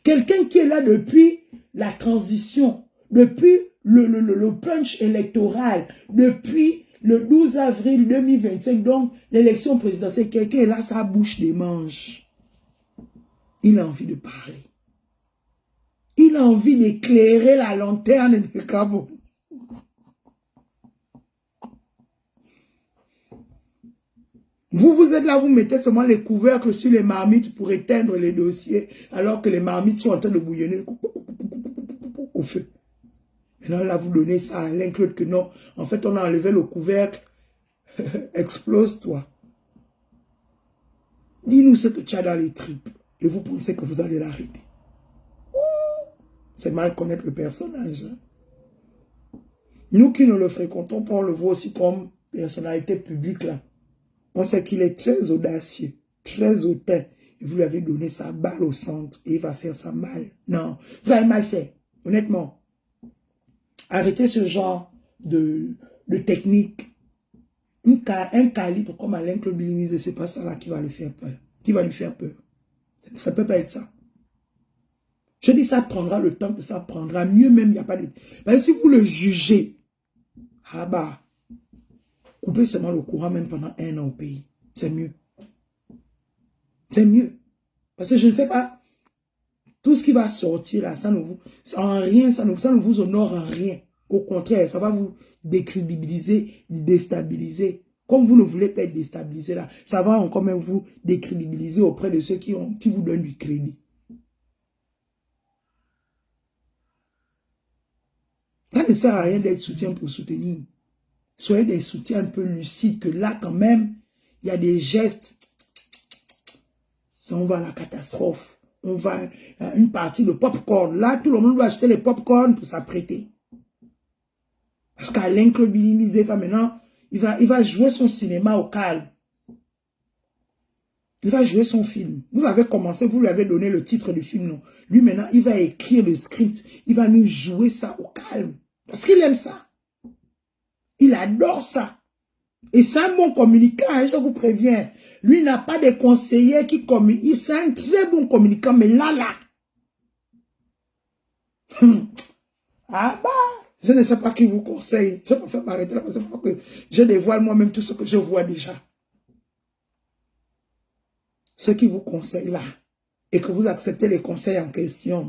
Quelqu'un qui est là depuis la transition, depuis le punch électoral, depuis le 12 avril 2025, donc l'élection présidentielle, quelqu'un est là, sa bouche des manches. Il a envie de parler. Il a envie d'éclairer la lanterne de Gabon. Vous êtes là, vous mettez seulement les couvercles sur les marmites pour éteindre les dossiers, alors que les marmites sont en train de bouillonner au feu. Maintenant, là, vous donnez ça à Alain Claude que non. En fait, on a enlevé le couvercle. Explose-toi. Dis-nous ce que tu as dans les tripes. Et vous pensez que vous allez l'arrêter. C'est mal connaître le personnage. Hein? Nous qui ne le fréquentons pas, on le voit aussi comme personnalité publique là. On sait qu'il est très audacieux, très hautain. Et vous lui avez donné sa balle au centre et il va faire ça mal. Non, vous avez mal fait. Honnêtement, arrêtez ce genre de technique. Un calibre comme Alain Claude Bilimizé, c'est pas ça là qui va lui faire peur. Qui va lui faire peur. Ça peut pas être ça. Je dis ça prendra le temps que ça prendra. Mieux même, il n'y a pas de... Parce que si vous le jugez, ah bah, coupez seulement le courant même pendant 1 an au pays. C'est mieux. C'est mieux. Parce que je ne sais pas, tout ce qui va sortir là, ça ne vous honore en rien. Au contraire, ça va vous décrédibiliser, déstabiliser. Comme vous ne voulez pas être déstabilisé là, ça va encore même vous décrédibiliser auprès de ceux qui vous donnent du crédit. Ça ne sert à rien d'être soutien pour soutenir. Soyez des soutiens un peu lucides, que là, quand même, il y a des gestes. Si on va à la catastrophe, on va à une partie de popcorn. Là, tout le monde va acheter les popcorn pour s'apprêter. Parce qu'Alain Claude Bilimizé va maintenant, il va jouer son cinéma au calme. Il va jouer son film. Vous avez commencé, vous lui avez donné le titre du film, non? Lui, maintenant, il va écrire le script. Il va nous jouer ça au calme. Parce qu'il aime ça. Il adore ça. Et c'est un bon communicant, hein, je vous préviens. Lui n'a pas de conseillers qui communiquent. C'est un très bon communicant, mais là. Ah bah, je ne sais pas qui vous conseille. Je préfère m'arrêter là parce que je dévoile moi-même tout ce que je vois déjà. Ceux qui vous conseillent là, et que vous acceptez les conseils en question.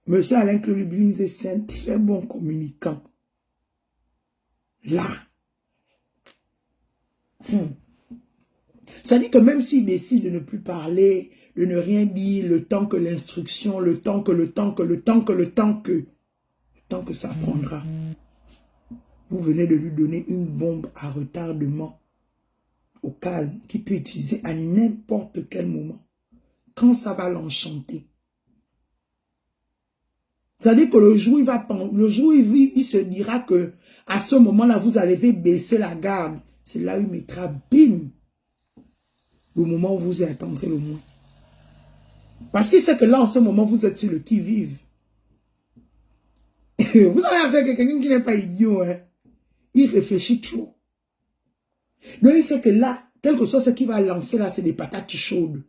Monsieur Alain Claude Bilimizé, c'est un très bon communicant. Là. Ça dit que même s'il décide de ne plus parler, de ne rien dire, le temps que l'instruction, le temps que ça prendra, vous venez de lui donner une bombe à retardement au calme qu'il peut utiliser à n'importe quel moment. Quand ça va l'enchanter. C'est-à-dire que le jour où il se dira que à ce moment-là, vous allez baisser la garde. C'est là où il mettra bim. Le moment où vous y attendrez le moins. Parce qu'il sait que là, en ce moment, vous êtes sur le qui-vive. Vous avez affaire avec quelqu'un qui n'est pas idiot. Hein? Il réfléchit trop. Donc, il sait que là, quelque chose ce qu'il va lancer là, c'est des patates chaudes.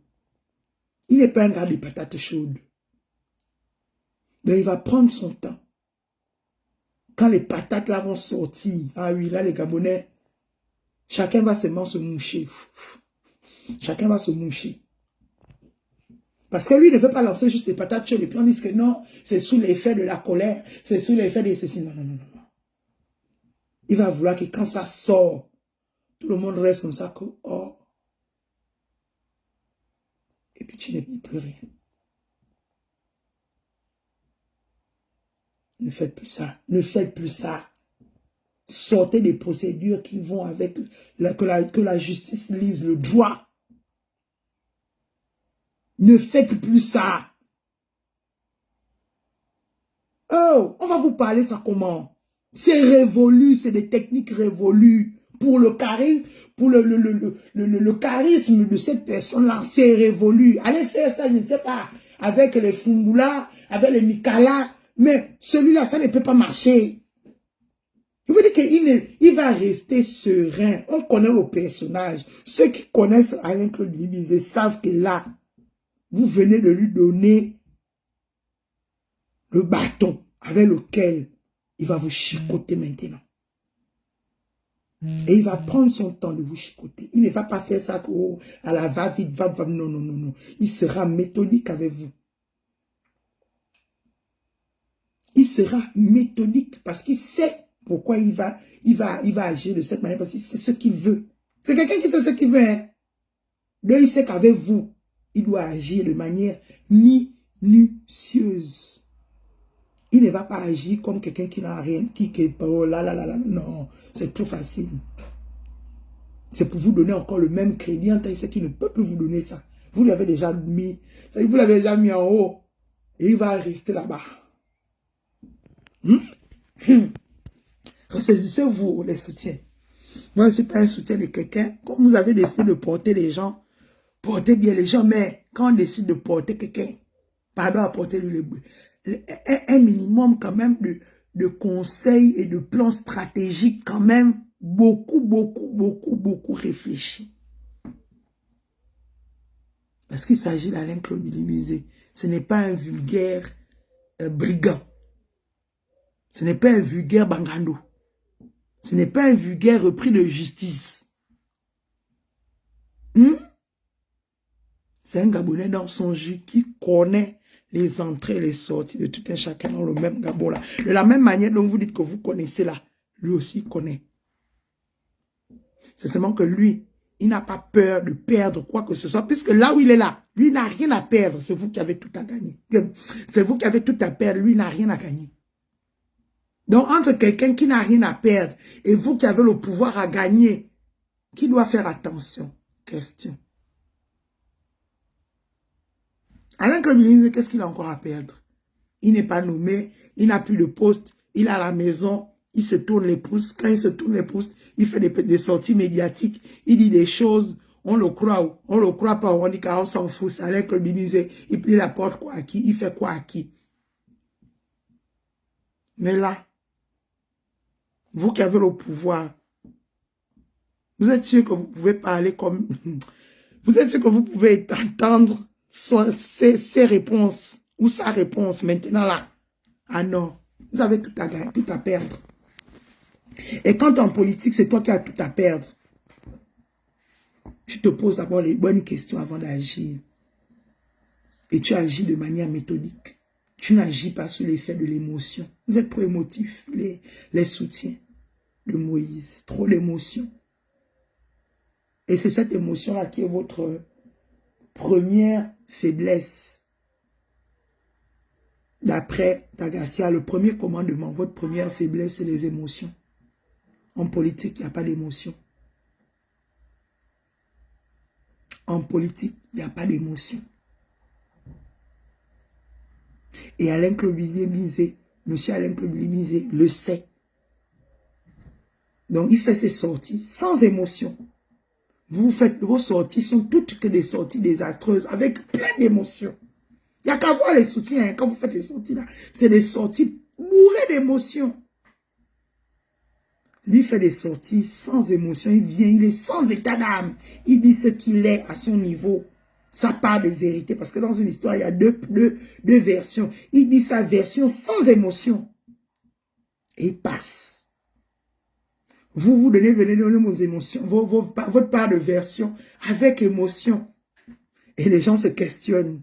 Il n'est pas un gars des patates chaudes. Donc, il va prendre son temps. Quand les patates là vont sortir, ah oui, là, les Gabonais, chacun va seulement se moucher. Chacun va se moucher. Parce que lui ne veut pas lancer juste des patates chaudes et puis on dit que non, c'est sous l'effet de la colère, c'est sous l'effet de ceci. Non. Il va vouloir que quand ça sort, tout le monde reste comme ça que, oh. Et puis tu ne dis plus rien. Ne faites plus ça. Ne faites plus ça. Sortez des procédures qui vont avec que la justice lise le droit. Ne faites plus ça. Oh, on va vous parler ça comment? C'est révolu, c'est des techniques révolues. Pour le charisme, le charisme de cette personne-là, c'est révolu. Allez faire ça, je ne sais pas, avec les Fungula, avec les Mikala, mais celui-là, ça ne peut pas marcher. Je veux dire qu'il va rester serein. On connaît le personnage. Ceux qui connaissent Alain Claude Bilimizé savent que là, vous venez de lui donner le bâton avec lequel il va vous chicoter maintenant. Et il va prendre son temps de vous chicoter. Il ne va pas faire ça à la va-vite, va-va. Non. Il sera méthodique avec vous. Il sera méthodique parce qu'il sait pourquoi il va agir de cette manière. Parce que c'est ce qu'il veut. C'est quelqu'un qui sait ce qu'il veut. Hein? Donc il sait qu'avec vous, il doit agir de manière minutieuse. Il ne va pas agir comme quelqu'un qui n'a rien, qui oh là. Non, c'est trop facile. C'est pour vous donner encore le même crédit en tant qu'il ne peut plus vous donner ça. Vous l'avez déjà mis, vous l'avez déjà mis en haut. Et il va rester là-bas. Ressaisissez-vous les soutiens. Moi, je ne suis pas un soutien de quelqu'un. Comme vous avez décidé de porter les gens, portez bien les gens, mais quand on décide de porter quelqu'un, pardon, à porter un minimum quand même de conseils et de plans stratégiques quand même beaucoup réfléchis. Parce qu'il s'agit d'Alain Claude Bilimizé. Ce n'est pas un vulgaire brigand. Ce n'est pas un vulgaire bangando. Ce n'est pas un vulgaire repris de justice. C'est un Gabonais dans son jus qui connaît les entrées et les sorties de tout un chacun dans le même Gabon là. De la même manière dont vous dites que vous connaissez là, lui aussi connaît. C'est seulement que lui, Il n'a pas peur de perdre quoi que ce soit, puisque là où il est là, lui n'a rien à perdre. C'est vous qui avez tout à gagner. C'est vous qui avez tout à perdre, lui n'a rien à gagner. Donc, entre quelqu'un qui n'a rien à perdre et vous qui avez le pouvoir à gagner, qui doit faire attention? Question. Alain Claude, qu'est-ce qu'il a encore à perdre? Il n'est pas nommé, il n'a plus de poste, il est à la maison, il se tourne les pouces. Quand il se tourne les pouces, il fait des sorties médiatiques, il dit des choses, on le croit pas, on dit qu'on s'en fout. Alain Claude Bilizé, il apporte quoi à qui, il fait quoi à qui? Mais là, vous qui avez le pouvoir, vous êtes sûr que vous pouvez parler comme... Vous êtes sûr que vous pouvez entendre ses réponses ou sa réponse maintenant là? Ah non, vous avez tout à gagner, tout à perdre. Et quand en politique, c'est toi qui as tout à perdre. Tu te poses d'abord les bonnes questions avant d'agir. Et tu agis de manière méthodique. Tu n'agis pas sous l'effet de l'émotion. Vous êtes trop émotifs, les soutiens de Moïse. Trop d'émotion. Et c'est cette émotion-là qui est votre première faiblesse. D'après Dagassia, le premier commandement, votre première faiblesse, c'est les émotions. En politique, il n'y a pas d'émotion. En politique, il n'y a pas d'émotion. Et Alain Claude Bilizé, monsieur Alain Claude Bilizé le sait. Donc, il fait ses sorties sans émotion. Vous faites, vos sorties sont toutes que des sorties désastreuses, avec plein d'émotions. Il n'y a qu'à voir les soutiens, hein, quand vous faites les sorties là. C'est des sorties bourrées d'émotions. Lui fait des sorties sans émotion, il vient, il est sans état d'âme. Il dit ce qu'il est à son niveau. Sa part de vérité, parce que dans une histoire, il y a deux versions. Il dit sa version sans émotion. Et il passe. Vous venez donner vos émotions, votre part de version avec émotion. Et les gens se questionnent.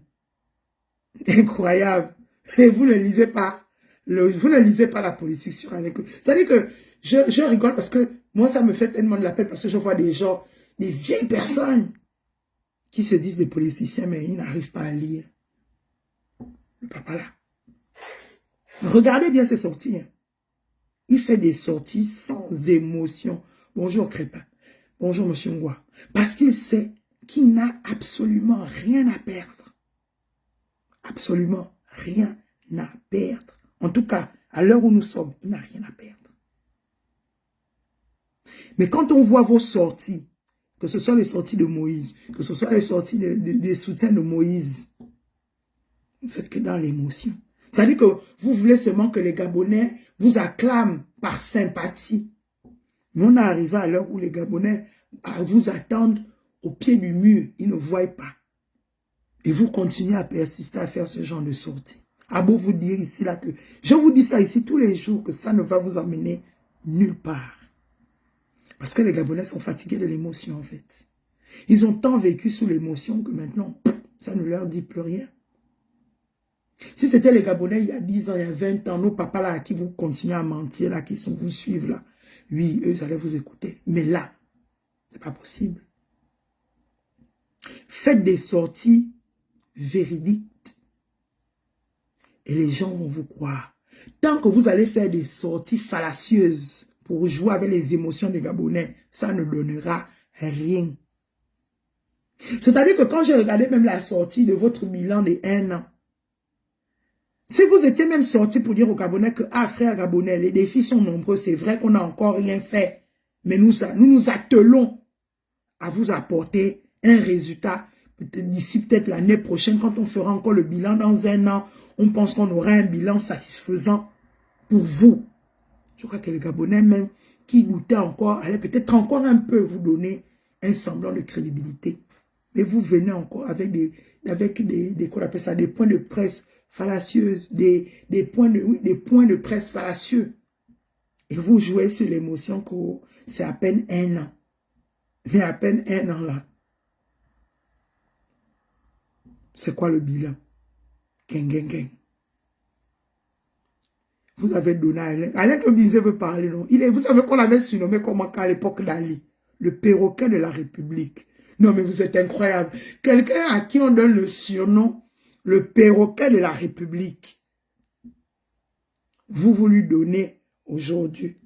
Incroyable. Et vous ne lisez pas. Vous ne lisez pas la politique sur Alain Claude. C'est-à-dire que je rigole parce que moi, ça me fait tellement de la peine parce que je vois des gens, des vieilles personnes qui se disent des politiciens, mais ils n'arrivent pas à lire. Le papa là. Regardez bien ses sorties. Hein. Il fait des sorties sans émotion. Bonjour Crépin. Bonjour Monsieur Ngoua. Parce qu'il sait qu'il n'a absolument rien à perdre. Absolument rien à perdre. En tout cas, à l'heure où nous sommes, il n'a rien à perdre. Mais quand on voit vos sorties, que ce soit les sorties de Moïse, que ce soit les sorties des soutiens de Moïse, vous faites que dans l'émotion. C'est-à-dire que vous voulez seulement que les Gabonais vous acclament par sympathie. Mais on est arrivé à l'heure où les Gabonais vous attendent au pied du mur. Ils ne voient pas. Et vous continuez à persister à faire ce genre de sortie. À beau vous dire ici, là, que je vous dis ça ici tous les jours, que ça ne va vous emmener nulle part. Parce que les Gabonais sont fatigués de l'émotion, en fait. Ils ont tant vécu sous l'émotion que maintenant, ça ne leur dit plus rien. Si c'était les Gabonais il y a 10 ans, il y a 20 ans, nos papas là, qui vous continuez à mentir, là, qui vous suivent là, oui, eux, ils allaient vous écouter. Mais là, c'est pas possible. Faites des sorties véridiques et les gens vont vous croire. Tant que vous allez faire des sorties fallacieuses pour jouer avec les émotions des Gabonais, ça ne donnera rien. C'est-à-dire que quand j'ai regardé même la sortie de votre bilan de 1 an, si vous étiez même sorti pour dire aux Gabonais que, ah frère Gabonais, les défis sont nombreux, c'est vrai qu'on n'a encore rien fait, mais nous nous attelons à vous apporter un résultat d'ici peut-être l'année prochaine, quand on fera encore le bilan dans 1 an, on pense qu'on aura un bilan satisfaisant pour vous. Je crois que les Gabonais même qui doutaient encore, allaient peut-être encore un peu vous donner un semblant de crédibilité. Mais vous venez encore avec des qu'on appelle ça, des points de presse fallacieuses, des points de presse fallacieux. Et vous jouez sur l'émotion que c'est à peine 1 an. Mais à peine 1 an là. C'est quoi le bilan? Gang. Vous avez donné à Alain. Alain Claude Bilizé veut parler, non? Vous savez qu'on l'avait surnommé comment à l'époque d'Ali. le perroquet de la République. Non, mais vous êtes incroyable. Quelqu'un à qui on donne le surnom, le perroquet de la République. Vous lui donnez aujourd'hui,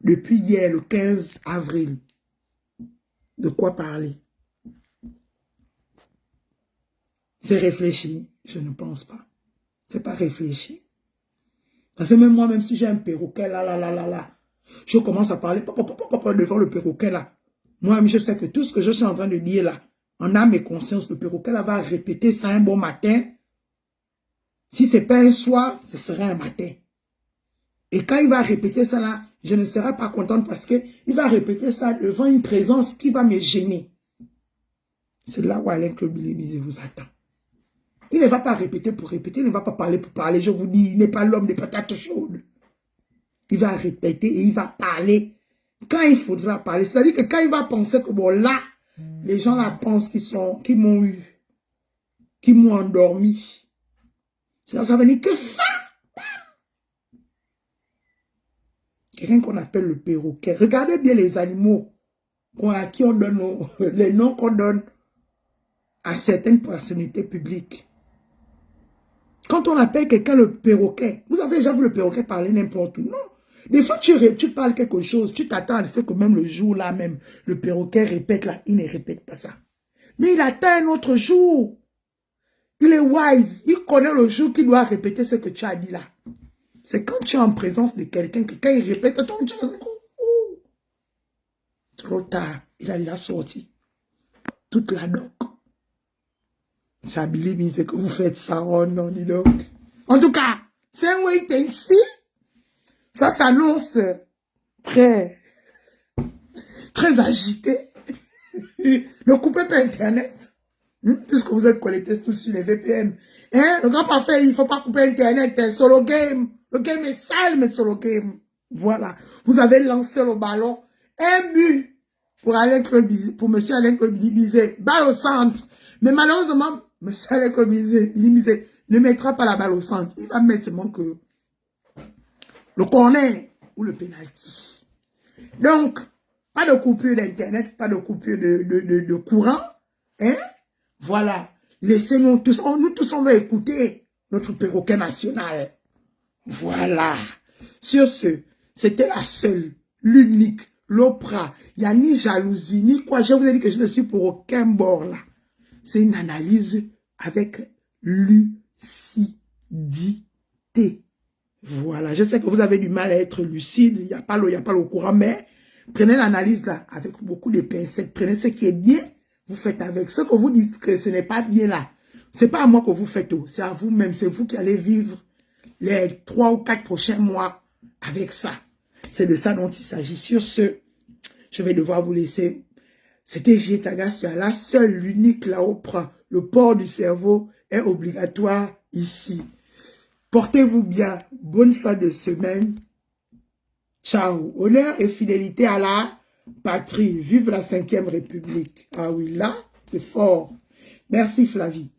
depuis hier, le 15 avril, de quoi parler? C'est réfléchi? Je ne pense pas. C'est pas réfléchi. Parce que même moi, même si j'ai un perroquet là, je commence à parler devant le perroquet là. Moi-même, je sais que tout ce que je suis en train de dire là, en âme et conscience, le perroquet là va répéter ça un bon matin. Si ce n'est pas un soir, ce sera un matin. Et quand il va répéter ça là, je ne serai pas contente parce qu'il va répéter ça devant une présence qui va me gêner. C'est là où Alain Claude Billy vous attend. Il ne va pas répéter pour répéter, il ne va pas parler pour parler. Je vous dis, il n'est pas l'homme des patates chaudes. Il va répéter et il va parler quand il faudra parler. C'est-à-dire que quand il va penser que bon là, les gens là pensent qu'ils m'ont eu, qu'ils m'ont endormi. Ça veut dire que fin. Quelqu'un qu'on appelle le perroquet. Regardez bien les animaux à qui on donne les noms qu'on donne à certaines personnalités publiques. Quand on appelle quelqu'un le perroquet, vous avez déjà vu le perroquet parler n'importe où? Non. Des fois, tu parles quelque chose, tu t'attends à ce que même le jour là même, le perroquet répète là, il ne répète pas ça. Mais il attend un autre jour. Il est wise, il connaît le jour qu'il doit répéter ce que tu as dit là. C'est quand tu es en présence de quelqu'un que quand il répète, tu vas dire, oh, trop tard, il a déjà sorti toute la doc. Ça Billy, c'est que vous faites ça, oh non, dis donc. En tout cas, c'est un wait and see. Ça s'annonce très agité. Ne coupez pas Internet. Puisque vous êtes connectés tous sur les VPN. Hein? Le grand parfait, il ne faut pas couper Internet. Solo game. Le game est sale, mais solo game. Voilà. Vous avez lancé le ballon. Un but pour monsieur Alain Claude Bizet. Balle au centre. Mais malheureusement, monsieur Alain Claude Bizet ne mettra pas la balle au centre. Il va mettre seulement que le corner ou le penalty. Donc, pas de coupure d'Internet, pas de coupure de courant. Hein? Voilà. Laissez-nous tous, nous tous, on va écouter notre perroquet national. Voilà. Sur ce, c'était la seule, l'unique, l'Oprah. Il n'y a ni jalousie, ni quoi. Je vous ai dit que je ne suis pour aucun bord là. C'est une analyse avec lucidité. Voilà. Je sais que vous avez du mal à être lucide. Il n'y a pas le courant, mais prenez l'analyse là avec beaucoup de pincettes. Prenez ce qui est bien. Vous faites avec. Ce que vous dites que ce n'est pas bien là, c'est pas à moi que vous faites tout. C'est à vous-même. C'est vous qui allez vivre les 3 ou 4 prochains mois avec ça. C'est de ça dont il s'agit. Sur ce, je vais devoir vous laisser. C'était J. Tagassia, la seule, l'unique, la Oprah. Le port du cerveau est obligatoire ici. Portez-vous bien. Bonne fin de semaine. Ciao. Honneur et fidélité à la patrie. Vive la 5e République. Ah oui, là, c'est fort. Merci Flavie.